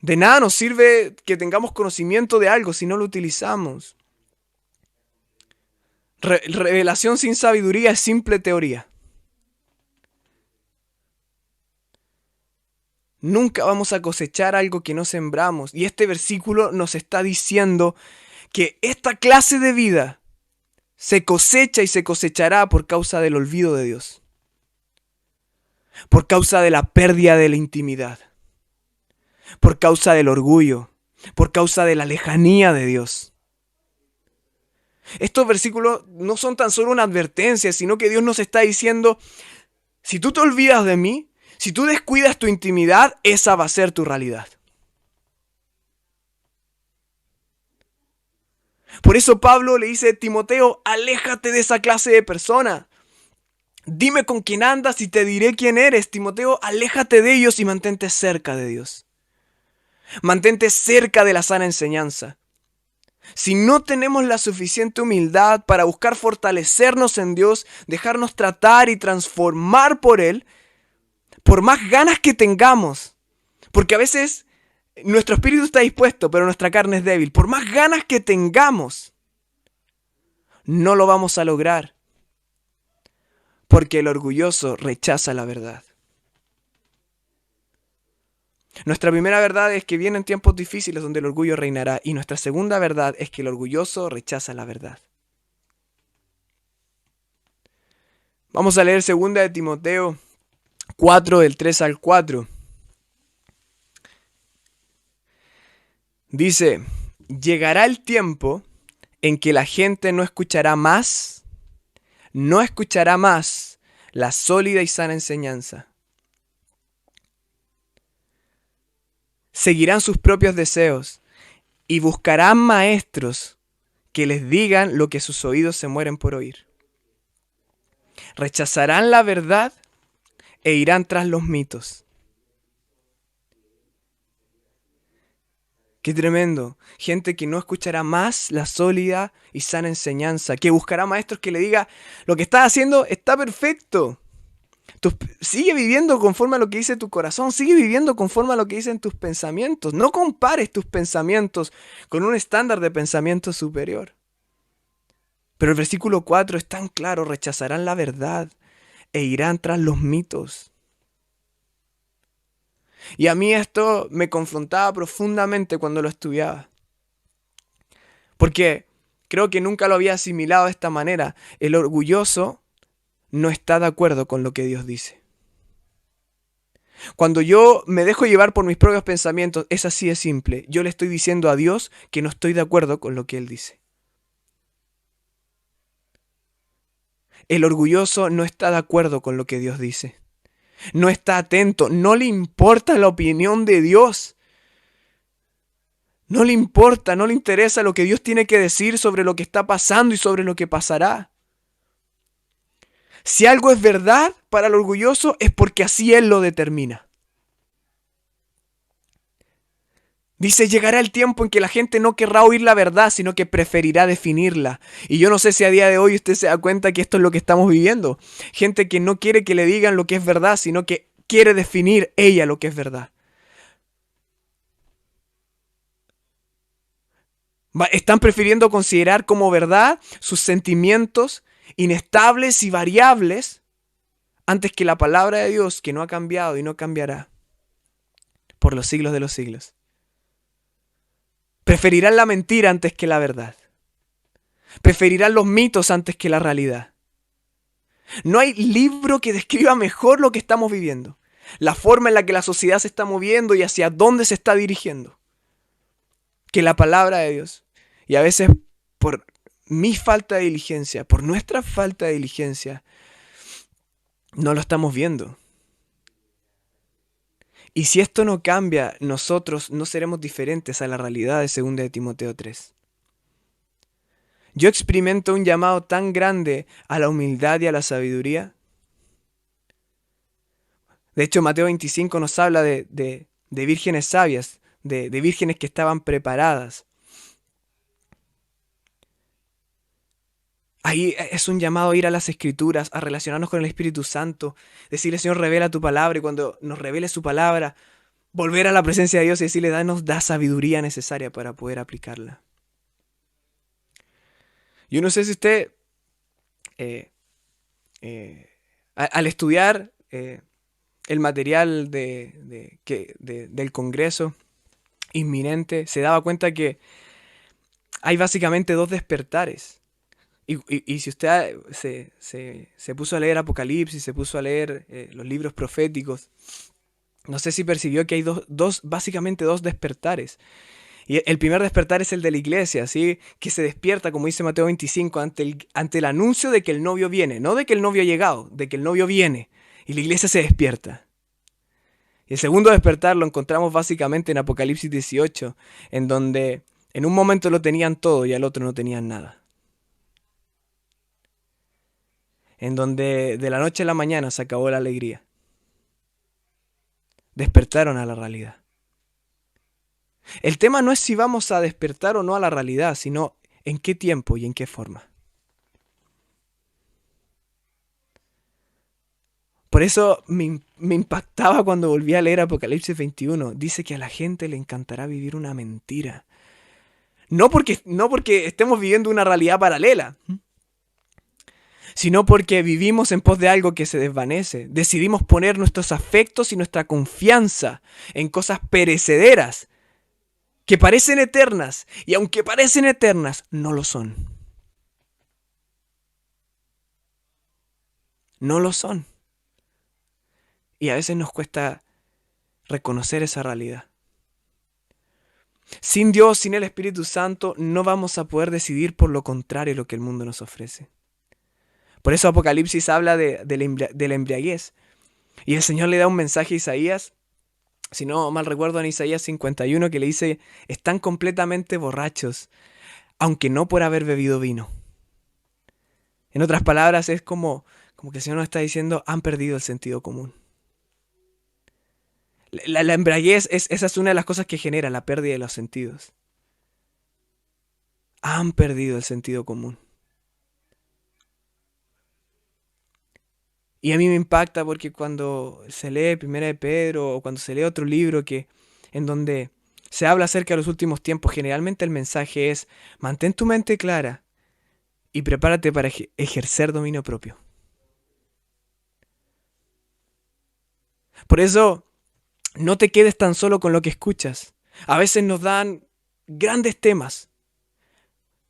De nada nos sirve que tengamos conocimiento de algo si no lo utilizamos. Revelación sin sabiduría es simple teoría. Nunca vamos a cosechar algo que no sembramos. Y este versículo nos está diciendo que esta clase de vida se cosecha y se cosechará por causa del olvido de Dios. Por causa de la pérdida de la intimidad. Por causa del orgullo. Por causa de la lejanía de Dios. Estos versículos no son tan solo una advertencia, sino que Dios nos está diciendo: si tú te olvidas de mí, si tú descuidas tu intimidad, esa va a ser tu realidad. Por eso Pablo le dice a Timoteo: aléjate de esa clase de persona. Dime con quién andas y te diré quién eres. Timoteo, aléjate de ellos y mantente cerca de Dios. Mantente cerca de la sana enseñanza. Si no tenemos la suficiente humildad para buscar fortalecernos en Dios, dejarnos tratar y transformar por Él, por más ganas que tengamos, porque a veces nuestro espíritu está dispuesto, pero nuestra carne es débil, por más ganas que tengamos, no lo vamos a lograr, porque el orgulloso rechaza la verdad. Nuestra primera verdad es que vienen tiempos difíciles donde el orgullo reinará, y nuestra segunda verdad es que el orgulloso rechaza la verdad. Vamos a leer 2 de Timoteo 4, del 3 al 4. Dice: llegará el tiempo en que la gente no escuchará más la sólida y sana enseñanza. Seguirán sus propios deseos y buscarán maestros que les digan lo que sus oídos se mueren por oír. Rechazarán la verdad e irán tras los mitos. Qué tremendo. Gente que no escuchará más la sólida y sana enseñanza, que buscará maestros que le diga lo que estás haciendo está perfecto. Sigue viviendo conforme a lo que dice tu corazón, sigue viviendo conforme a lo que dicen tus pensamientos. No compares tus pensamientos con un estándar de pensamiento superior. Pero el versículo 4 es tan claro: rechazarán la verdad e irán tras los mitos. Y a mí esto me confrontaba profundamente cuando lo estudiaba. Porque creo que nunca lo había asimilado de esta manera. El orgulloso no está de acuerdo con lo que Dios dice. Cuando yo me dejo llevar por mis propios pensamientos, es así de simple. Yo le estoy diciendo a Dios que no estoy de acuerdo con lo que Él dice. El orgulloso no está de acuerdo con lo que Dios dice. No está atento, no le importa la opinión de Dios. No le importa, no le interesa lo que Dios tiene que decir sobre lo que está pasando y sobre lo que pasará. Si algo es verdad para el orgulloso es porque así Él lo determina. Dice, llegará el tiempo en que la gente no querrá oír la verdad, sino que preferirá definirla. Y yo no sé si a día de hoy usted se da cuenta que esto es lo que estamos viviendo. Gente que no quiere que le digan lo que es verdad, sino que quiere definir ella lo que es verdad. Están prefiriendo considerar como verdad sus sentimientos inestables y variables antes que la palabra de Dios, que no ha cambiado y no cambiará por los siglos de los siglos. Preferirán la mentira antes que la verdad. Preferirán los mitos antes que la realidad. No hay libro que describa mejor lo que estamos viviendo, la forma en la que la sociedad se está moviendo y hacia dónde se está dirigiendo, que la palabra de Dios. Y a veces por mi falta de diligencia, por nuestra falta de diligencia, no lo estamos viendo. Y si esto no cambia, nosotros no seremos diferentes a la realidad de 2 de Timoteo 3. Yo experimento un llamado tan grande a la humildad y a la sabiduría. De hecho, Mateo 25 nos habla de vírgenes sabias, de vírgenes que estaban preparadas. Ahí es un llamado a ir a las Escrituras, a relacionarnos con el Espíritu Santo, decirle, Señor, revela tu palabra, y cuando nos revele su palabra, volver a la presencia de Dios y decirle, danos da sabiduría necesaria para poder aplicarla. Yo no sé si usted, al estudiar el material del Congreso inminente, se daba cuenta que hay básicamente dos despertares. Y si usted se puso a leer Apocalipsis, se puso a leer los libros proféticos, no sé si percibió que hay básicamente dos despertares. Y el primer despertar es el de la iglesia, ¿sí? Que se despierta, como dice Mateo 25, ante el anuncio de que el novio viene. No de que el novio ha llegado, de que el novio viene. Y la iglesia se despierta. Y el segundo despertar lo encontramos básicamente en Apocalipsis 18, en donde en un momento lo tenían todo y al otro no tenían nada. En donde de la noche a la mañana se acabó la alegría. Despertaron a la realidad. El tema no es si vamos a despertar o no a la realidad, sino en qué tiempo y en qué forma. Por eso me impactaba cuando volví a leer Apocalipsis 21. Dice que a la gente le encantará vivir una mentira. No porque estemos viviendo una realidad paralela, sino porque vivimos en pos de algo que se desvanece. Decidimos poner nuestros afectos y nuestra confianza en cosas perecederas, que parecen eternas, y aunque parecen eternas, no lo son. No lo son. Y a veces nos cuesta reconocer esa realidad. Sin Dios, sin el Espíritu Santo, no vamos a poder decidir por lo contrario lo que el mundo nos ofrece. Por eso Apocalipsis habla de la embriaguez. Y el Señor le da un mensaje a Isaías, si no mal recuerdo en Isaías 51, que le dice, están completamente borrachos, aunque no por haber bebido vino. En otras palabras, es como que el Señor nos está diciendo, han perdido el sentido común. La embriaguez, esa es una de las cosas que genera la pérdida de los sentidos. Han perdido el sentido común. Y a mí me impacta porque cuando se lee Primera de Pedro o cuando se lee otro libro en donde se habla acerca de los últimos tiempos, generalmente el mensaje es, mantén tu mente clara y prepárate para ejercer dominio propio. Por eso, no te quedes tan solo con lo que escuchas. A veces nos dan grandes temas,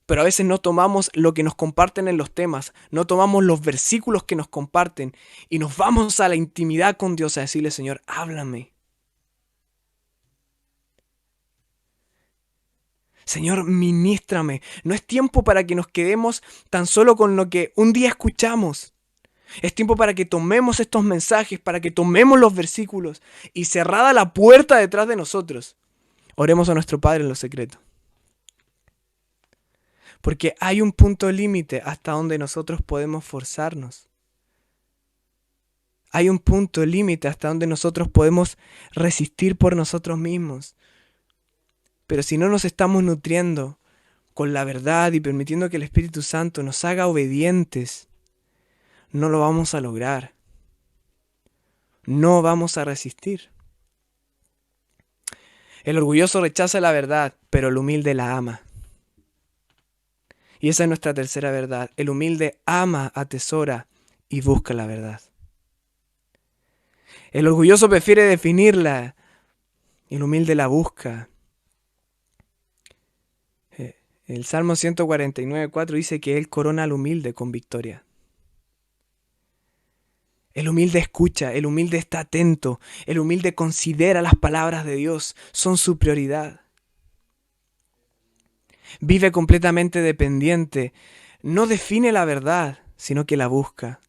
pero a veces no tomamos lo que nos comparten en los temas, no tomamos los versículos que nos comparten y nos vamos a la intimidad con Dios a decirle, Señor, háblame. Señor, ministrame. No es tiempo para que nos quedemos tan solo con lo que un día escuchamos. Es tiempo para que tomemos estos mensajes, para que tomemos los versículos y cerrada la puerta detrás de nosotros, oremos a nuestro Padre en lo secreto. Porque hay un punto límite hasta donde nosotros podemos forzarnos. Hay un punto límite hasta donde nosotros podemos resistir por nosotros mismos. Pero si no nos estamos nutriendo con la verdad y permitiendo que el Espíritu Santo nos haga obedientes, no lo vamos a lograr. No vamos a resistir. El orgulloso rechaza la verdad, pero el humilde la ama. Y esa es nuestra tercera verdad. El humilde ama, atesora y busca la verdad. El orgulloso prefiere definirla, el humilde la busca. El Salmo 149:4 dice que Él corona al humilde con victoria. El humilde escucha, el humilde está atento, el humilde considera las palabras de Dios, son su prioridad. Vive completamente dependiente, no define la verdad, sino que la busca.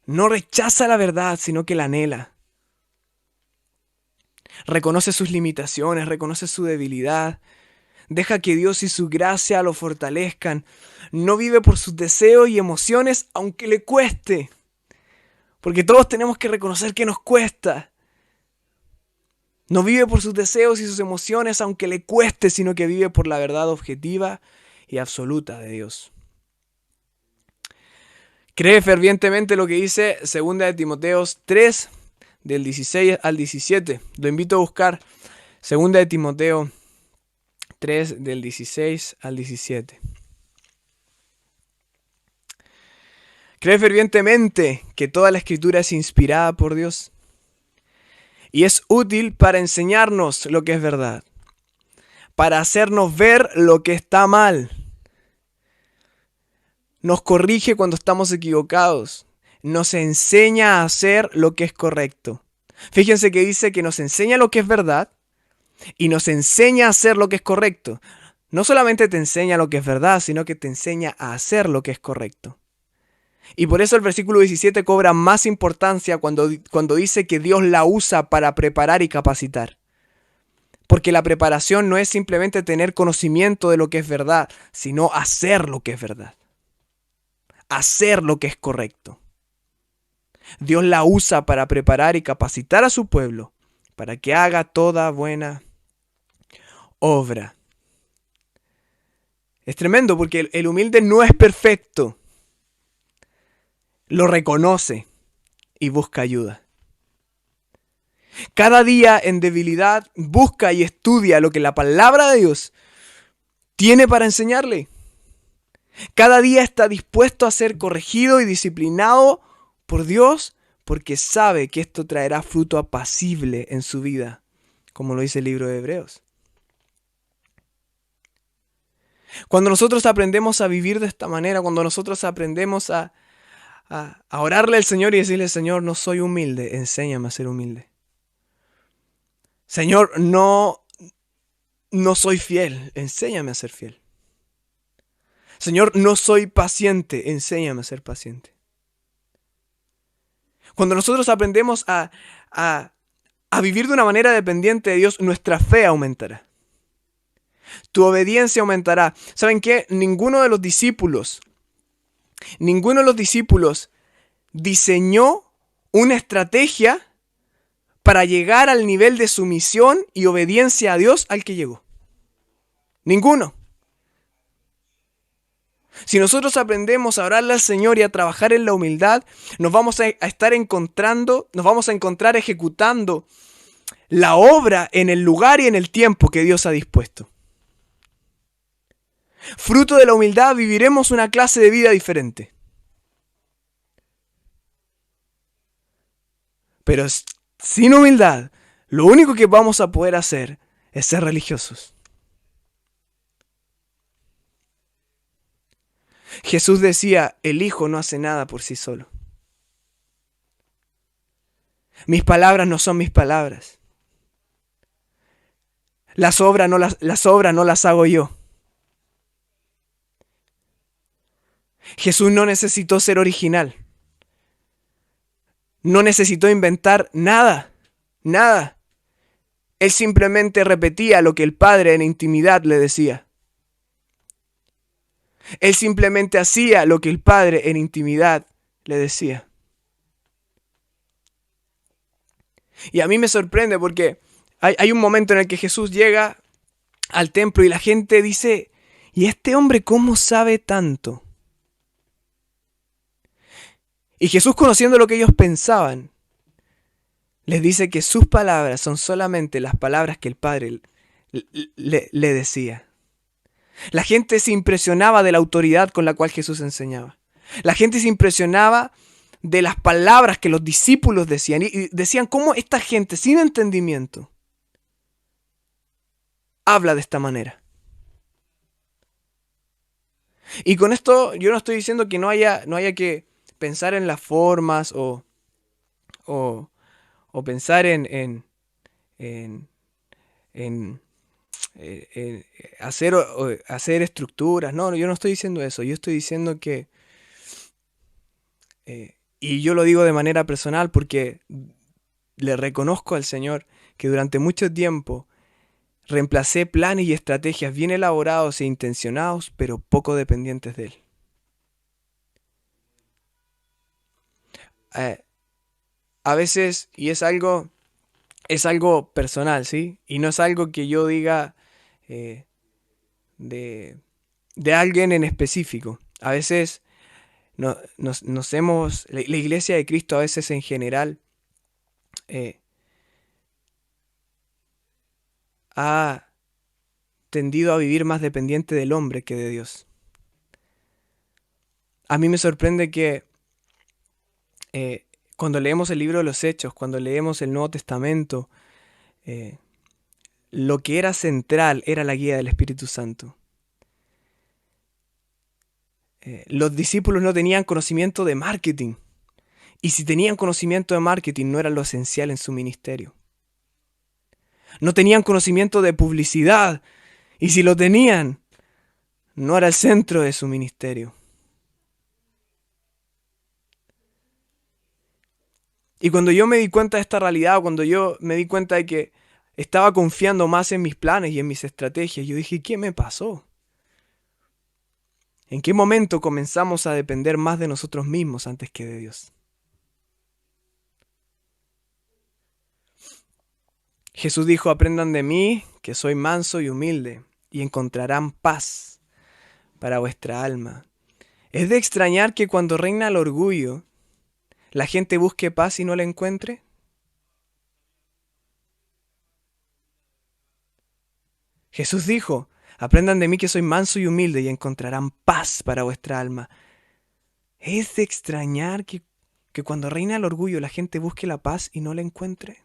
No rechaza la verdad, sino que la anhela. Reconoce sus limitaciones, reconoce su debilidad. Deja que Dios y su gracia lo fortalezcan. No vive por sus deseos y emociones, aunque le cueste. Porque todos tenemos que reconocer que nos cuesta. No vive por sus deseos y sus emociones, aunque le cueste, sino que vive por la verdad objetiva y absoluta de Dios. Cree fervientemente lo que dice 2 de Timoteo 3, del 16 al 17. Lo invito a buscar 2 de Timoteo 3, del 16 al 17. Cree fervientemente que toda la Escritura es inspirada por Dios y es útil para enseñarnos lo que es verdad, para hacernos ver lo que está mal. Nos corrige cuando estamos equivocados, nos enseña a hacer lo que es correcto. Fíjense que dice que nos enseña lo que es verdad y nos enseña a hacer lo que es correcto. No solamente te enseña lo que es verdad, sino que te enseña a hacer lo que es correcto. Y por eso el versículo 17 cobra más importancia cuando dice que Dios la usa para preparar y capacitar. Porque la preparación no es simplemente tener conocimiento de lo que es verdad, sino hacer lo que es verdad. Hacer lo que es correcto. Dios la usa para preparar y capacitar a su pueblo para que haga toda buena obra. Es tremendo porque el humilde no es perfecto. Lo reconoce y busca ayuda. Cada día en debilidad busca y estudia lo que la palabra de Dios tiene para enseñarle. Cada día está dispuesto a ser corregido y disciplinado por Dios porque sabe que esto traerá fruto apacible en su vida, como lo dice el libro de Hebreos. Cuando nosotros aprendemos a vivir de esta manera, cuando nosotros aprendemos a orarle al Señor y decirle, Señor, no soy humilde, enséñame a ser humilde. Señor, no soy fiel, enséñame a ser fiel. Señor, no soy paciente, enséñame a ser paciente. Cuando nosotros aprendemos a vivir de una manera dependiente de Dios, nuestra fe aumentará. Tu obediencia aumentará. ¿Saben qué? Ninguno de los discípulos diseñó una estrategia para llegar al nivel de sumisión y obediencia a Dios al que llegó. Ninguno. Si nosotros aprendemos a orarle al Señor y a trabajar en la humildad, nos vamos a encontrar ejecutando la obra en el lugar y en el tiempo que Dios ha dispuesto. Fruto de la humildad viviremos una clase de vida diferente. Pero sin humildad, lo único que vamos a poder hacer es ser religiosos. Jesús decía, el Hijo no hace nada por sí solo. Mis palabras no son mis palabras. Las obras no las hago yo. Jesús no necesitó ser original. No necesitó inventar nada. Él simplemente repetía lo que el Padre en intimidad le decía. Él simplemente hacía lo que el Padre en intimidad le decía. Y a mí me sorprende porque hay un momento en el que Jesús llega al templo y la gente dice, ¿y este hombre cómo sabe tanto? Y Jesús, conociendo lo que ellos pensaban, les dice que sus palabras son solamente las palabras que el Padre le decía. La gente se impresionaba de la autoridad con la cual Jesús enseñaba. La gente se impresionaba de las palabras que los discípulos decían. Y decían, ¿cómo esta gente sin entendimiento habla de esta manera? Y con esto yo no estoy diciendo que no haya que pensar en las formas o pensar en hacer estructuras. No, yo no estoy diciendo eso. Yo estoy diciendo que, y yo lo digo de manera personal porque le reconozco al Señor que durante mucho tiempo reemplacé planes y estrategias bien elaborados e intencionados, pero poco dependientes de Él. A veces, y es algo personal, ¿sí? Y no es algo que yo diga de alguien en específico. A veces la Iglesia de Cristo a veces en general ha tendido a vivir más dependiente del hombre que de Dios. A mí me sorprende que cuando leemos el libro de los Hechos, cuando leemos el Nuevo Testamento, lo que era central era la guía del Espíritu Santo. Los discípulos no tenían conocimiento de marketing. Y si tenían conocimiento de marketing, no era lo esencial en su ministerio. No tenían conocimiento de publicidad. Y si lo tenían, no era el centro de su ministerio. Y cuando yo me di cuenta de esta realidad, cuando yo me di cuenta de que estaba confiando más en mis planes y en mis estrategias, yo dije, ¿qué me pasó? ¿En qué momento comenzamos a depender más de nosotros mismos antes que de Dios? Jesús dijo, aprendan de mí, que soy manso y humilde, y encontrarán paz para vuestra alma. ¿Es de extrañar que cuando reina el orgullo, la gente busque paz y no la encuentre? Jesús dijo, aprendan de mí que soy manso y humilde y encontrarán paz para vuestra alma. ¿Es de extrañar que cuando reina el orgullo la gente busque la paz y no la encuentre?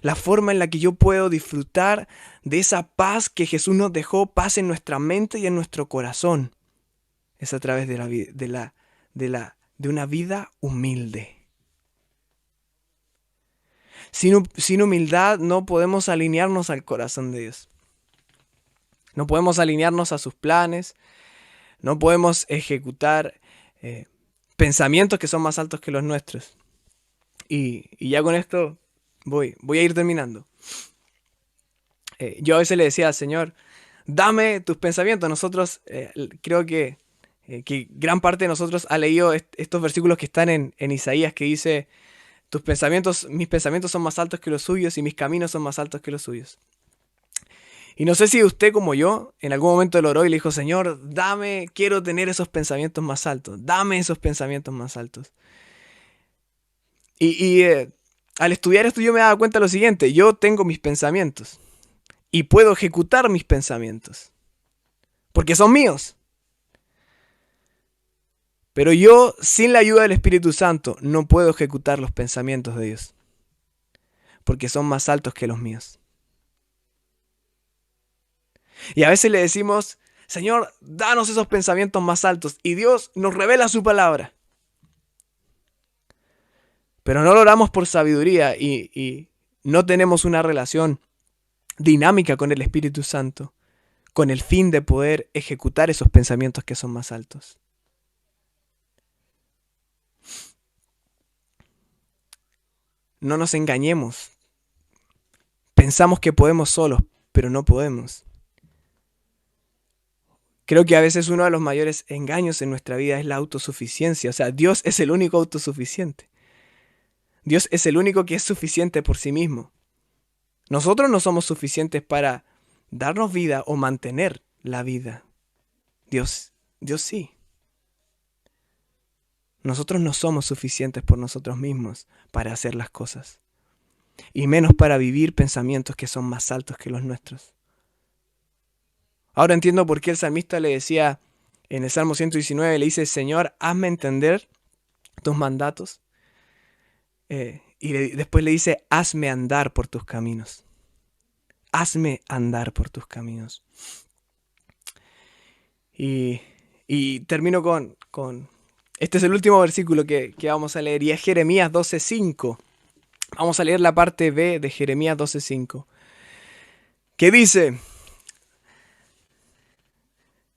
La forma en la que yo puedo disfrutar de esa paz que Jesús nos dejó, paz en nuestra mente y en nuestro corazón, es a través de una vida humilde. Sin humildad no podemos alinearnos al corazón de Dios. No podemos alinearnos a sus planes, no podemos ejecutar pensamientos que son más altos que los nuestros. Y ya con esto voy a ir terminando. Yo a veces le decía al Señor, dame tus pensamientos. Nosotros creo que gran parte de nosotros ha leído estos versículos que están en Isaías, que dice, mis pensamientos son más altos que los suyos y mis caminos son más altos que los suyos. Y no sé si usted como yo en algún momento lo oró y le dijo, Señor, quiero tener esos pensamientos más altos, dame esos pensamientos más altos. Y al estudiar esto yo me daba cuenta de lo siguiente, yo tengo mis pensamientos y puedo ejecutar mis pensamientos, porque son míos. Pero yo, sin la ayuda del Espíritu Santo, no puedo ejecutar los pensamientos de Dios, porque son más altos que los míos. Y a veces le decimos, Señor, danos esos pensamientos más altos. Y Dios nos revela su palabra. Pero no lo oramos por sabiduría y no tenemos una relación dinámica con el Espíritu Santo, con el fin de poder ejecutar esos pensamientos que son más altos. No nos engañemos. Pensamos que podemos solos, pero no podemos. Creo que a veces uno de los mayores engaños en nuestra vida es la autosuficiencia. O sea, Dios es el único autosuficiente. Dios es el único que es suficiente por sí mismo. Nosotros no somos suficientes para darnos vida o mantener la vida. Dios sí. Nosotros no somos suficientes por nosotros mismos para hacer las cosas. Y menos para vivir pensamientos que son más altos que los nuestros. Ahora entiendo por qué el salmista le decía en el Salmo 119, le dice, Señor, hazme entender tus mandatos. Después le dice, hazme andar por tus caminos. Hazme andar por tus caminos. Y termino con... Este es el último versículo que vamos a leer y es Jeremías 12:5. Vamos a leer la parte B de Jeremías 12:5. Que dice...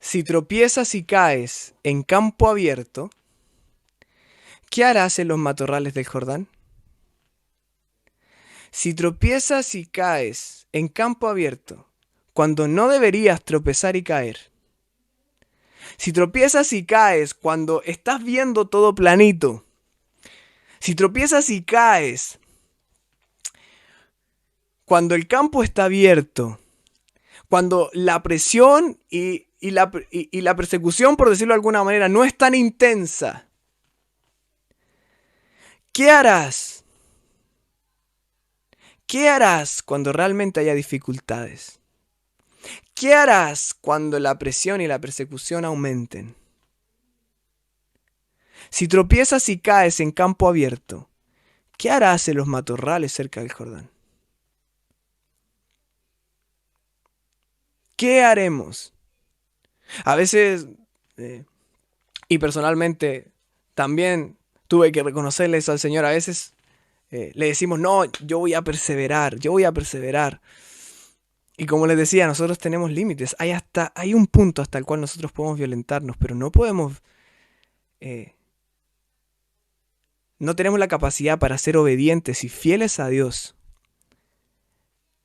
Si tropiezas y caes en campo abierto, ¿qué harás en los matorrales del Jordán? Si tropiezas y caes en campo abierto, cuando no deberías tropezar y caer. Si tropiezas y caes cuando estás viendo todo planito. Si tropiezas y caes cuando el campo está abierto. Cuando la presión y la persecución, por decirlo de alguna manera, no es tan intensa. ¿Qué harás? ¿Qué harás cuando realmente haya dificultades? ¿Qué harás cuando la presión y la persecución aumenten? Si tropiezas y caes en campo abierto, ¿qué harás en los matorrales cerca del Jordán? ¿Qué haremos? A veces, y personalmente también tuve que reconocerle eso al Señor, a veces le decimos, no, yo voy a perseverar. Y como les decía, nosotros tenemos límites, hay un punto hasta el cual nosotros podemos violentarnos, pero no podemos, no tenemos la capacidad para ser obedientes y fieles a Dios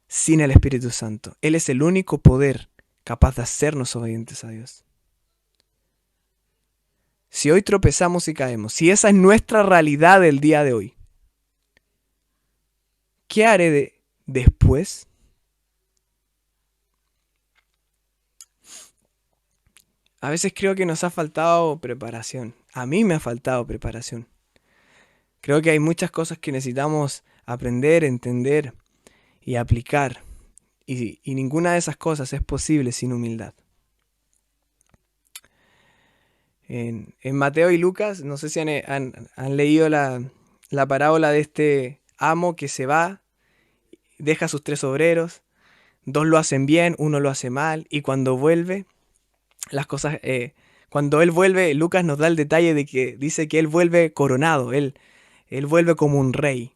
sin el Espíritu Santo. Él es el único poder capaz de hacernos obedientes a Dios. Si hoy tropezamos y caemos, si esa es nuestra realidad del día de hoy, ¿qué haré después? A veces creo que nos ha faltado preparación. A mí me ha faltado preparación. Creo que hay muchas cosas que necesitamos aprender, entender y aplicar. Y ninguna de esas cosas es posible sin humildad. En Mateo y Lucas, no sé si han leído la parábola de este amo que se va, deja a sus 3 obreros, 2 lo hacen bien, 1 lo hace mal, y cuando vuelve, cuando él vuelve, Lucas nos da el detalle de que dice que él vuelve coronado, él vuelve como un rey.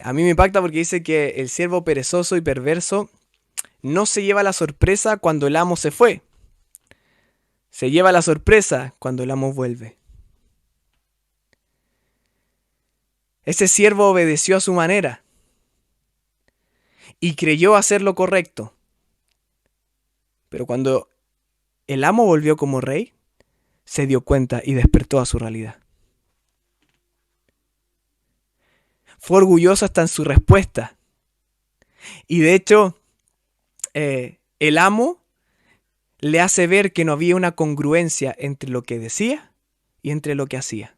A mí me impacta porque dice que el siervo perezoso y perverso no se lleva la sorpresa cuando el amo se fue. Se lleva la sorpresa cuando el amo vuelve. Ese siervo obedeció a su manera y creyó hacer lo correcto. Pero cuando el amo volvió como rey, se dio cuenta y despertó a su realidad. Fue orgulloso hasta en su respuesta. Y de hecho, el amo le hace ver que no había una congruencia entre lo que decía y entre lo que hacía.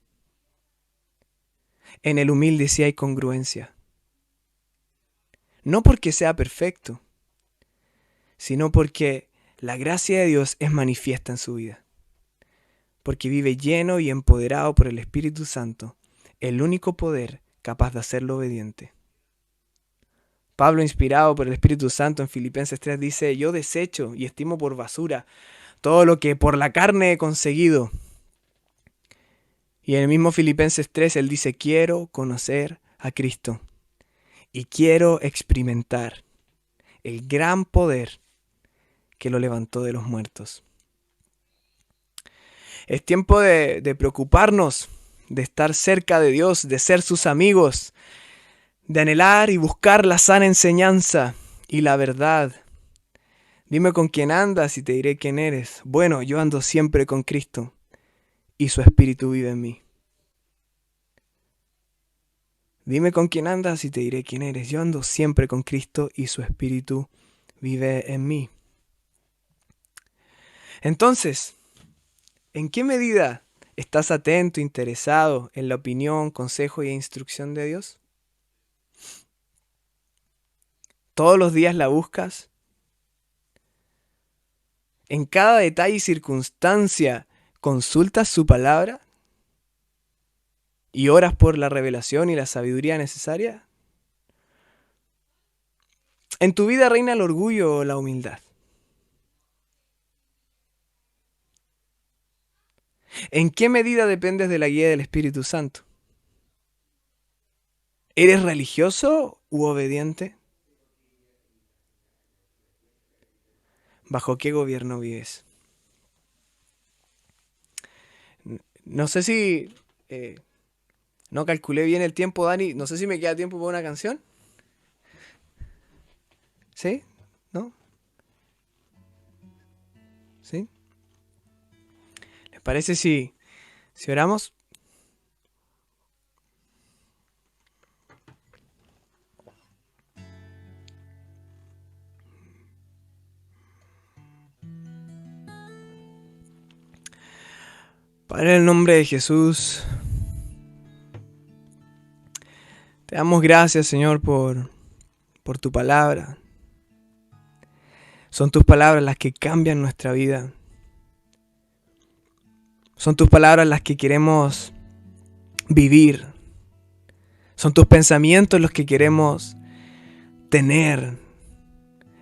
En el humilde sí hay congruencia. No porque sea perfecto, sino porque la gracia de Dios es manifiesta en su vida. Porque vive lleno y empoderado por el Espíritu Santo, el único poder capaz de hacerlo obediente. Pablo, inspirado por el Espíritu Santo en Filipenses 3, dice: yo desecho y estimo por basura todo lo que por la carne he conseguido. Y en el mismo Filipenses 3 él dice: quiero conocer a Cristo y quiero experimentar el gran poder que lo levantó de los muertos. Es tiempo de preocuparnos, de estar cerca de Dios, de ser sus amigos, de anhelar y buscar la sana enseñanza y la verdad. Dime con quién andas y te diré quién eres. Bueno, yo ando siempre con Cristo y su Espíritu vive en mí. Dime con quién andas y te diré quién eres. Yo ando siempre con Cristo y su Espíritu vive en mí. Entonces, ¿en qué medida estás atento, interesado en la opinión, consejo e instrucción de Dios? ¿Todos los días la buscas? ¿En cada detalle y circunstancia consultas su palabra? ¿Y oras por la revelación y la sabiduría necesaria? ¿En tu vida reina el orgullo o la humildad? ¿En qué medida dependes de la guía del Espíritu Santo? ¿Eres religioso u obediente? ¿Bajo qué gobierno vives? No sé si... no calculé bien el tiempo, Dani. No sé si me queda tiempo para una canción. ¿Sí? ¿No? ¿Sí? ¿Les parece si oramos? Padre, en el nombre de Jesús, te damos gracias, Señor, por tu palabra. Son tus palabras las que cambian nuestra vida. Son tus palabras las que queremos vivir. Son tus pensamientos los que queremos tener.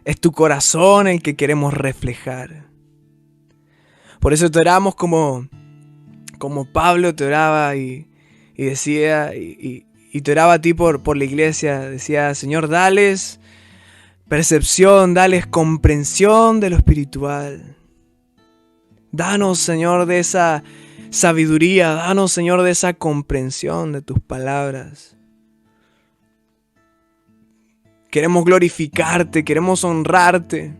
Es tu corazón el que queremos reflejar. Por eso te oramos como Pablo te oraba y decía, y te oraba a ti por la iglesia. Decía: Señor, dales percepción, dales comprensión de lo espiritual. Danos, Señor, de esa sabiduría. Danos, Señor, de esa comprensión de tus palabras. Queremos glorificarte, queremos honrarte.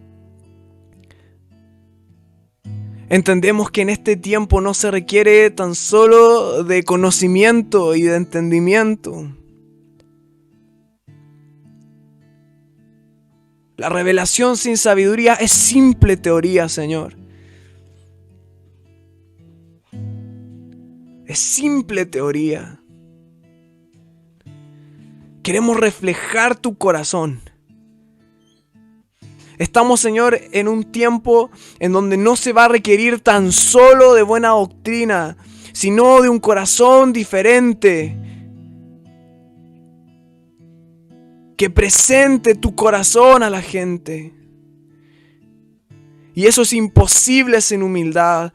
Entendemos que en este tiempo no se requiere tan solo de conocimiento y de entendimiento. La revelación sin sabiduría es simple teoría, Señor. Es simple teoría. Queremos reflejar tu corazón. Estamos, Señor, en un tiempo en donde no se va a requerir tan solo de buena doctrina, sino de un corazón diferente. Que presente tu corazón a la gente. Y eso es imposible sin humildad.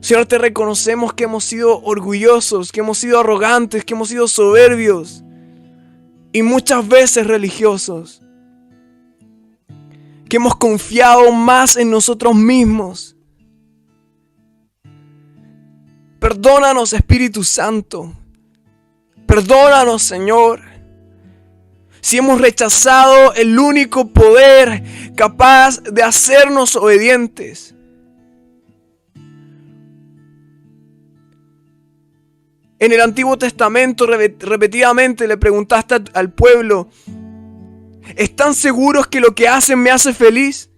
Señor, te reconocemos que hemos sido orgullosos, que hemos sido arrogantes, que hemos sido soberbios y muchas veces religiosos. que hemos confiado más en nosotros mismos. Perdónanos, Espíritu Santo. Perdónanos, Señor, si hemos rechazado el único poder capaz de hacernos obedientes. En el Antiguo Testamento repetidamente le preguntaste al pueblo: ¿están seguros que lo que hacen me hace feliz?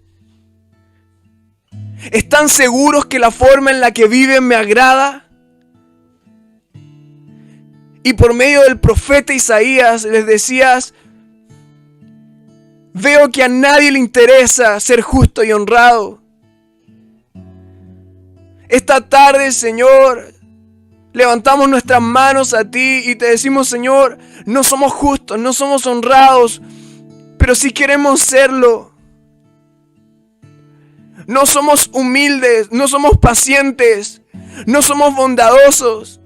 ¿Están seguros que la forma en la que viven me agrada? Y por medio del profeta Isaías les decías: veo que a nadie le interesa ser justo y honrado. Esta tarde, Señor, levantamos nuestras manos a ti y te decimos: Señor, no somos justos, no somos honrados, pero sí queremos serlo. No somos humildes, no somos pacientes, no somos bondadosos,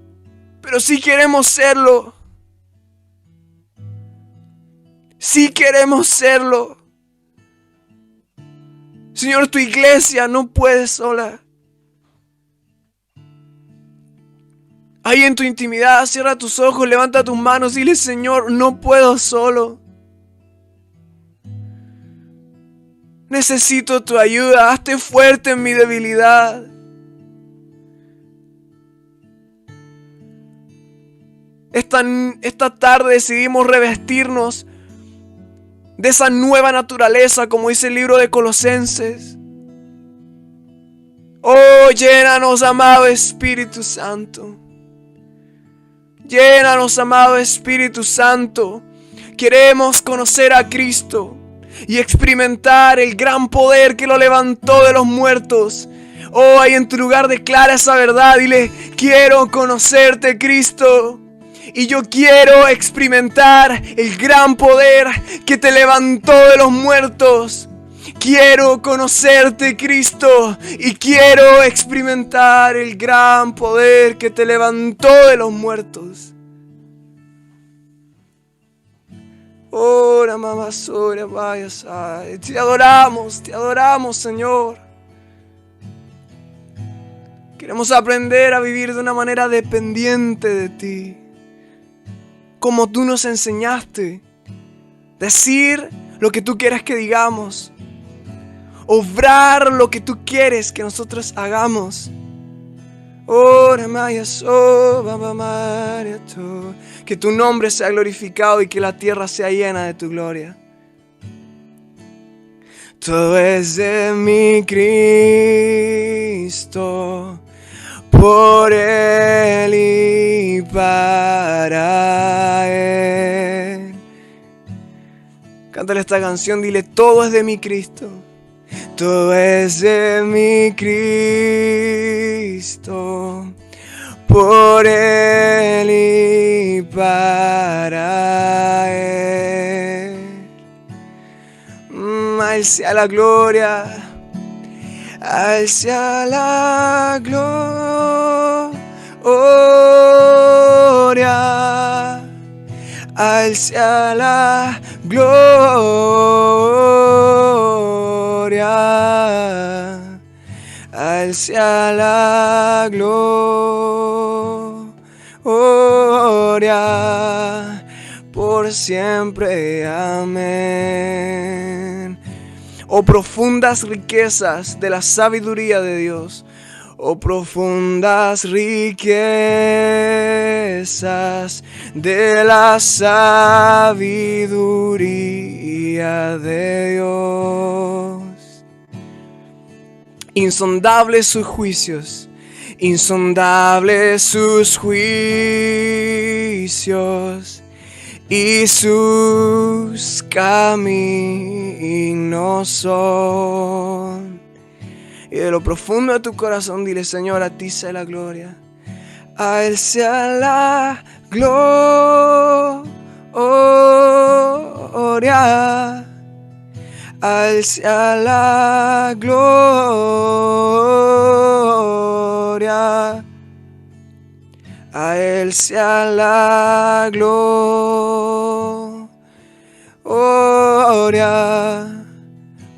pero sí queremos serlo. Sí queremos serlo. Señor, tu iglesia no puede sola. Ahí en tu intimidad, cierra tus ojos, levanta tus manos y dile: Señor, no puedo solo. Necesito tu ayuda, hazte fuerte en mi debilidad. Esta tarde decidimos revestirnos de esa nueva naturaleza, como dice el libro de Colosenses. Oh, llénanos, amado Espíritu Santo. Llénanos, amado Espíritu Santo. Queremos conocer a Cristo y experimentar el gran poder que lo levantó de los muertos. Oh, ahí en tu lugar declara esa verdad. Dile: quiero conocerte, Cristo. Y yo quiero experimentar el gran poder que te levantó de los muertos. Quiero conocerte, Cristo, y quiero experimentar el gran poder que te levantó de los muertos. Ora, mamá, ora, vaya, te adoramos, Señor. Queremos aprender a vivir de una manera dependiente de ti, como tú nos enseñaste. Decir lo que tú quieres que digamos. Obrar lo que tú quieres que nosotros hagamos. Que tu nombre sea glorificado y que la tierra sea llena de tu gloria. Todo es de mi Cristo, por Él y para Él. Cántale esta canción, dile: todo es de mi Cristo. Todo es de mi Cristo, por Él y para Él. A Él sea la gloria, a Él sea la gloria, a Él sea la gloria, a Él sea la gloria, por siempre. Amén. Oh profundas riquezas de la sabiduría de Dios. Oh profundas riquezas de la sabiduría de Dios. Insondables sus juicios, insondables sus juicios, y sus caminos son. Y de lo profundo de tu corazón dile: Señor, a ti sea la gloria, a Él sea la gloria, a Él sea la gloria, a Él sea la gloria,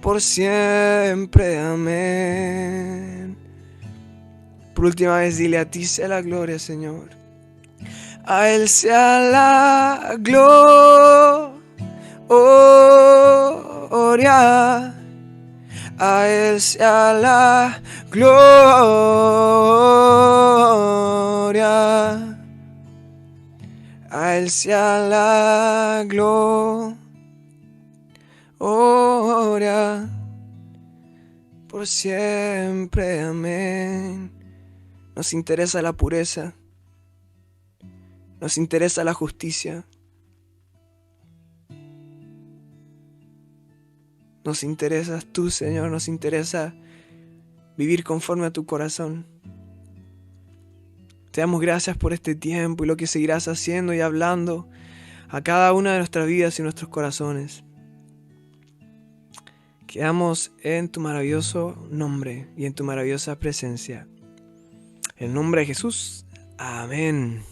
por siempre, amén. Por última vez dile: a ti sea la gloria, Señor. A Él sea la gloria. A Él sea la gloria. A Él sea la gloria. Por siempre, amén. Nos interesa la pureza. Nos interesa la justicia. Nos interesas tú, Señor. Nos interesa vivir conforme a tu corazón. Te damos gracias por este tiempo y lo que seguirás haciendo y hablando a cada una de nuestras vidas y nuestros corazones. Quedamos en tu maravilloso nombre y en tu maravillosa presencia. En el nombre de Jesús. Amén.